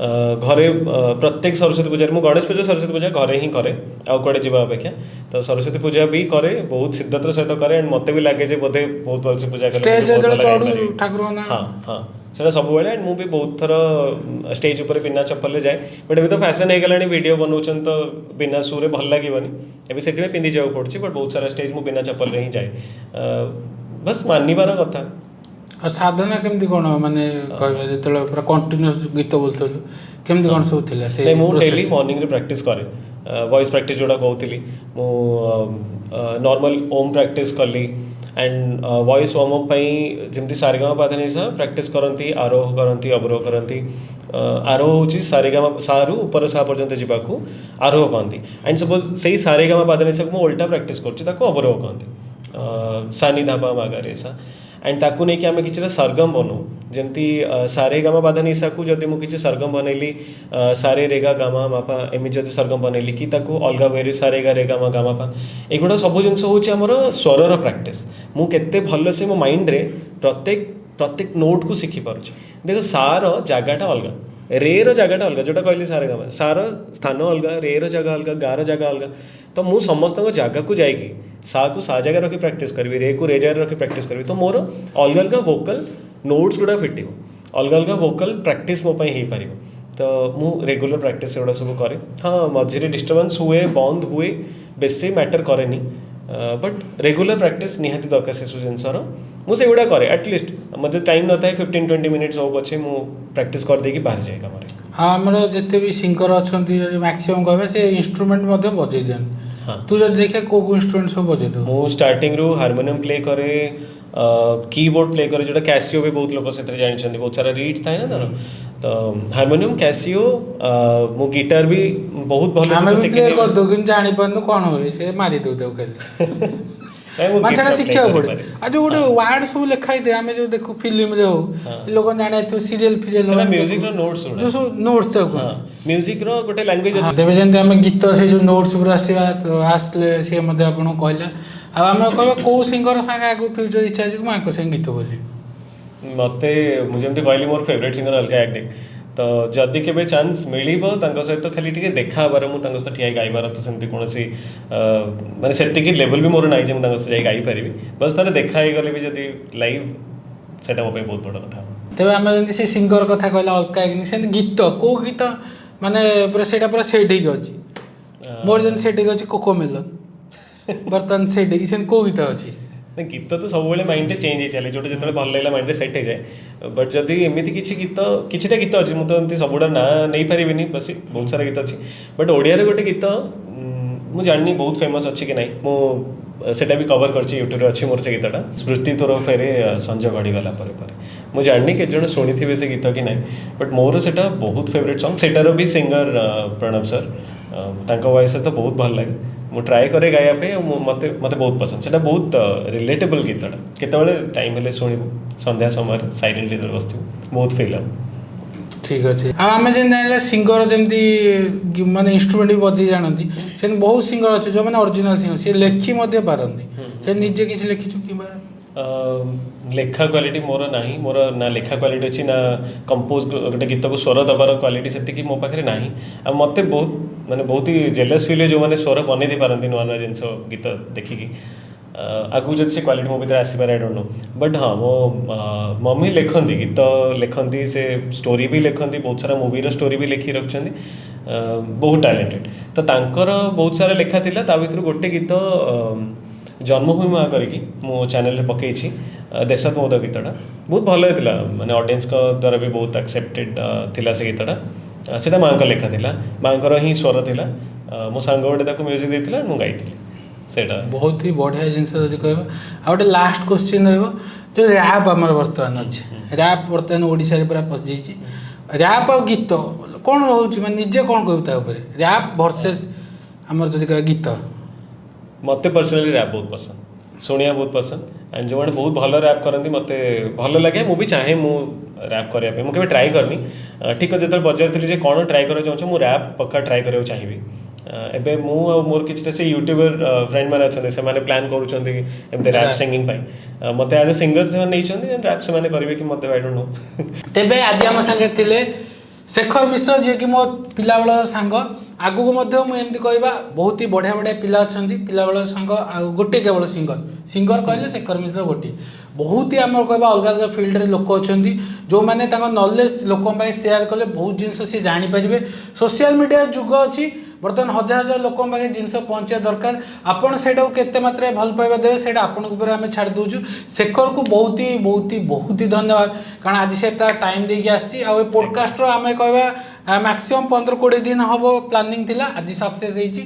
घरे प्रत्येक सरस्वती पूजा मुझे गणेश पूजा सरस्वती पूजा घरे ही करे आउ कड़े जावा अपेक्षा तो सरस्वती पूजा भी करे बहुत सिद्धतर सहित करे एंड मत भी लगे बोधे बहुत भलसे पूजा कर हाँ हाँ से सब एंड मुझे बहुत थर स्टेज उपर बिना चप्पल जाए बट अभी तो फैशन हो गला वीडियो बनाऊँ तो बिना शू भल लगे अभी से पिंधि जाऊँ पड़े बट बहुत सारा स्टेज मुझे बिना चप्पल ही जाए बस मानवर कथा साधना केमती कौन माने कहबे जो पूरा कंटिन्यूअस गीत बोलते केमती कौन सब थिला से मु डेली मॉर्निंग रे प्रैक्टिस करे वॉइस प्रैक्टिस जोड़ा कहती मु नॉर्मल ओम प्रैक्टिस कली एंड वॉइस वार्म अप जमी सारेगामा पाधनिसा प्रैक्टिस करती आरोह करती अवरोह करती आरोह हूँ सारेगामा सारू ऊपर सा पर्यंत जावाक आरोह कहती एंड सपोज से सारेगामा पाधनिसा को उल्टा प्रैक्टिस कर अवरोह कहती सानी धापा मागारे सा एंड ताकू नहीं कि आम कि सरगम बनू जमती सारे गामा बाधा निशा को जब मुझे सरगम बनैली सारे रेगा गामा मापा एमती जब सरगम बनैली कि अलग वे सारे गा रेगा मा गामा पा एगुड़ा सब जिन हूँ आमर स्वर प्रैक्टिस मुझे भल से मो माइंड रे प्रत्येक प्रत्येक नोट को शिखि पारुछि देख सार जगटा अलग रे रो जगटा अलग जोटा कहली सारे गामा सार स्थान अलग रे रो जगह अलग गा रो जगह अलग तो मु समस्त जगह को जाइकी सा को सा जगह रखी प्रैक्टिस करी रे को रे जगह रखी प्रैक्टिस करी तो मोर अलग अलग वोकल नोट्स गुड़ा फिटिव अलग अलग वोकल प्रैक्टिस मो पई हो पार तो मु रेगुलर प्रैक्टिस एगुड़ा सब करे हाँ मझे डिस्टर्बेंस हुए बंद हुए बेसी मैटर करे बट रेगुलर प्रैक्टिस निहाती दरकार से जिनसर मुझे गुड़ा करे एटलिस्ट मतलब टाइम न था 15-20 मिनिट्स हो पछे मु प्रैक्टिस कर देकी बाहर जाए कमरे हाँ आमर जिते भी सिंगर अच्छा मैक्सिमम कहे से इंस्ट्रुमेंट बजे दिया हाँ तू जब देखे को इंस्ट्रुमेंट सब बजे दो मु स्टार्टिंग रु हारमोनियम प्ले करे कीबोर्ड प्ले करे जोटा कैसियो भी बहुत लोग से जानते बहुत सारा रीड्स था ना तार तो हारमोनियम कैसियो मु गिटार भी बहुत भल आमे भी प्ले कर दो किन जानि पन कोन होय से मारी दो दो खाली मानसा शिक्षा पड़े आज गोटे वर्ड सब लिखाई दे आमे जो देखो फिल्म रे हो लोग जाने तो सीरियल फिरियल म्यूजिक रो नोट्स जो सब नोट्स तो म्यूजिक रो गोटे लैंग्वेज अछि देबे जंते आमे गीत से जो नोट्स पूरा आसले से मध्ये आपण कहला अब आमे कहबे को सिंगर संग आगु फ्यूचर इच्छा अछि मां को संग गीत बोली मते मुझे एमती कहली मोर फेवरेट सिंगर अलका एक्टिंग तो जदि केबे चांस मिलिबो तांको सहित खाली टिके देखा बारे मु तांको सहित ठिया गाइबार तो सेमती कोनसी माने सेति की लेवल भी मोर नाही जे मु तांको सहित गाइ परिबी बस तारे देखा हे गले भी जदि लाइव सेटा मो पे बहुत बड़ कथा तबे आमे जंती से सिंगर कथा कहला अलका एक्टिंग से गीत को गीत माने पूरा सेटा पूरा सेट ही अछि मोर जन सेट ही अछि कोको मेलन बर्तन सेट ही सेन को गीत अछि गीत तो सब माइंड चेंज चले जो जो भल लगे माइंड सेट हो जाए बट जदि एमती किसी गीत किसी गीत अच्छी मुझे एमती सबुड़ा ना नहीं पारि बस बहुत सारा गीत अच्छी बट ओडिया गोटे गीत मुझे जानी बहुत फेमस अच्छी कि नहीं मुझे भी कवर कर यूट्यूब अच्छी मोर से गीतटा स्मृति तोर फेरे संज गढ़ीगला मुझे जानी के जन शुणी थे से गीत कि नहीं बट मोर से बहुत फेवरेट सॉन्ग सेटार भी सिंगर प्रणव सर वॉइस तो बहुत भल लगे मु ट्राए करे गाया पे मते मते बहुत पसंद सेटा बहुत रिलेटेबल गीतटा केतबेले टाइम हेले सुनिबो संध्या समय साइलेंटली बसथि बहुत फील ठीक अछि आ हमें जेन जानले सिंगर जेमती माने इंस्ट्रूमेंट भी बजे जानती सेन बहुत सिंगर अछि जो माने ओरिजिनल सिंगर से लेखी मध्ये पारंदी से निजे किछ लेखि छु किबा लेखा क्वालिटी मोर नाही मोर ना लेखा क्वालिटी अच्छी ना कंपोज गोटे गीत को स्वर दबार क्वालिटी से मो पाखे ना आ मत बहुत माने बहुत ही जेलस फील जो मैंने स्वर बनई पारती नुआ नुआ जिन गीत देखिकी आगू जब से क्वालिटी मो भीतर आसपार आई डोंट नो बट हाँ मो मम्मी लिखती गीत लिखती से स्टोरी भी लिखती बहुत सारा मूवी स्टोरी भी लिखी रखिंट बहुत टैलेंटेड तो तांकर बहुत सारा लेखा थिला ता भीतर गोटे गीत जन्मभूमि माँ करके मो चैनल पकई देशात्मोद गीतटा बहुत भल होता माने ऑडियंस का द्वारा भी बहुत एक्सेप्टेड थिला से गीतटा से माँ का लेखा थिला माँ ही स्वर थिला मो सांग गोटे म्यूजिक देथिला मु गाइथिली सेटा बहुत ही बढ़िया जिनस जदि कहबा आ गोटे लास्ट क्वेश्चन रहबो जो रैप हमर वर्तमान अछि रैप वर्तमान ओडिसा रे पूरा पस जैछि रैप और गीत कोन रहउछि माने निजे कोन कहबता ऊपर रैप वर्सेस हमर जदि कह गीत मते पर्सनली रैप बहुत पसंद शुणिया बहुत पसंद एंड जो मैंने बहुत भल रैप करती मत भल लगे मुझे चाहे मु रैप करने मुझे ट्राए करनी ठीक है जो पचारि कौन ट्राए कर चाहूँ मुझे रैप पक्का ट्राए करा चाहिए एबे मु मोर किसी से यूट्यूबर फ्रेंड मैंने अच्छा से मैंने प्लान करूँ रैप सिंगिंग मत एज ए सिंगर से नहीं रैप से करेंगे कि मत आई डोंट नो तेबे आज आम संगे थिले शेखर मिश्र जी कि मो पिला बेलर सांग आगु को मध्य मु एमती कहबा बहुत ही बढ़िया बढ़िया पिला अछंती पिला बेलर सांग आ गोटे केवल सिंगर सिंगर कहले शेखर मिश्र गोटे बहुत ही आम कहबा अलग अलग फील्ड रे लोक अछंती जो माने तांको नॉलेज लोकन पाई शेयर कले बहुत जिंस से जानि परिबे सोशल मीडिया जुग अछि बर्तमान हजार हजार लोक पाखे जिनस पहुँचा दरकार आपड़ से केते मात्रा भल पाइबा देवे से आपण आम छाड़ दूचु शेखर को बहुत ही धन्यवाद कारण आज से टाइम देकी आसी पॉडकास्ट आम कहवा मैक्सिमम 15-20 दिन हम प्लानिंग थिला आज सक्सेस होईची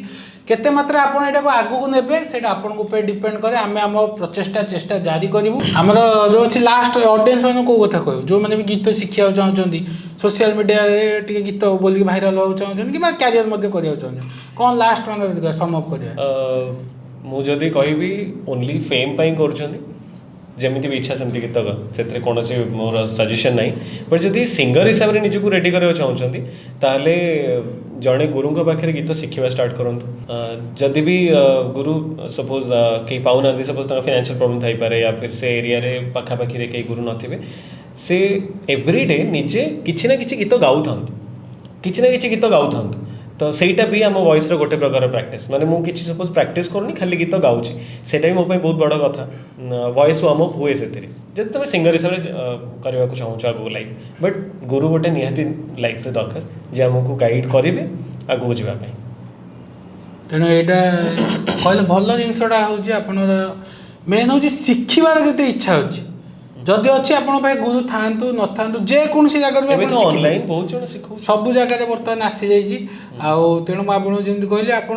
केते मात्रा आपण एटा को आगु को नेबे सेटा आपण को पे डिपेंड करे आमे हम प्रचेष्टा चेष्टा जारी करिवु हमर जो अछि लास्ट ऑडियंस माने को कथा कहू जो माने भी गीत शिखिया चाहउचंदी सोशल मीडिया रे टिके गीत बोली भाइरल हो चाहउचंदी कि कैरियर मध्ये करिया चाहउचंदी कोन लास्ट माने सम अप करिया मु जदी कहबी ओनली फेम पई करउचंदी जमीती भी इच्छा सेमती गीत से कौन मोर सजेसन ना बट जदि सिंगर हिसाब से निजक रेडी करा चाहते ताले जड़े गुरु पाखे गीत शिखा स्टार्ट करूँ जदि भी गुरु सपोज कहीं पाऊना सपोज फाइनेंशियल प्रॉब्लम थी पारे या फिर से एरिया रे पाखापाखि कहीं गुरु नथिबे से एवरीडे निजे किसी ना किसी गीत गाऊ था किसी ना किसी गीत गाऊ था तो सहीटा भी आम वॉइस गोटे प्रकार प्रैक्टिस माने मु किसी सपोज प्रैक्टिस करनी खाली गीत गाऊँ सेटा भी मो बहुत बड़ कथा वॉइस वार्म अप हुए से जब तुम सिंगर हिसाब से करने को चाहूँ आगू लाइफ बट गुरु गोटे निहाती लाइफ रे दरकार जे आमको गाइड करेंगे आगू जावाई तेणु यहाँ कहले भल जिनसटा हूँ मेन हूँ शिखबार के इच्छा अच्छी जदि अच्छी आप गुरु था न था जेकोसी जगह ऑनलाइन बहुत जन शिखौ सब जगह बर्तमान आसी जाइए तेणु मुझे जमी कहली आप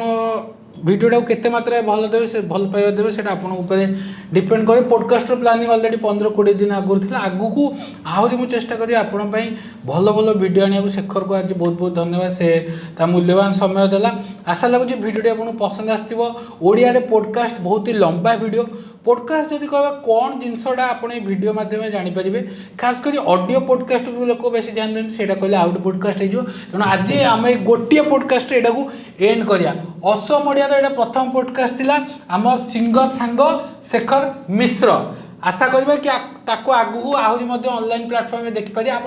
भिडियोटा केते मात्रा भल देवे से भल पाइबा देवे से ऊपर डिपेंड करे पॉडकास्ट प्लानिंग ऑलरेडी 15-20 दिन आगुरी थी आगू को आहरी मुझे चेष्टा करी आपण भल भल वीडियो आने शेखर को आज बहुत बहुत धन्यवाद से मूल्यवान समय देला आशा लगुच भिडियोटी आपको पसंद आसो ओडिया पॉडकास्ट बहुत ही लंबा वीडियो पॉडकास्ट जब कह कौन जिनसटा आपड़ भिडियो मध्यम जानीपारे खास कर ऑडियो पॉडकास्ट लोक बेस ध्यान देते से कहले आउट पॉडकास्ट हो तेणु आज आम गोटे पॉडकास्ट यहाँ को एंड करिया असम ओडिया तो यहाँ प्रथम पॉडकास्ट थिला आम सिंगर सांग शेखर मिश्र आशा करबा कि ताको आगु आहरी ऑनलाइन प्लेटफॉर्म में देखिपारे आप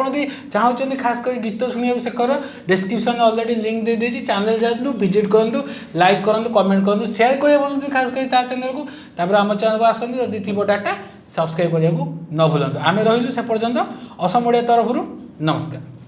चाहते खास कर गीत शुणा शेखर डिस्क्रिप्शन में ऑलरेडी लिंक दे देछि चैनल जातु विजिट करूँ लाइक करूँ कमेंट करूँ शेयर करें खास कर चैनल को तापर आम चैनल को आसନ୍ତୁ जदि थी डाटा सब्सक्राइब करने को न भूलु आम रही से पर्यंत असम ओडिया तरफ नमस्कार।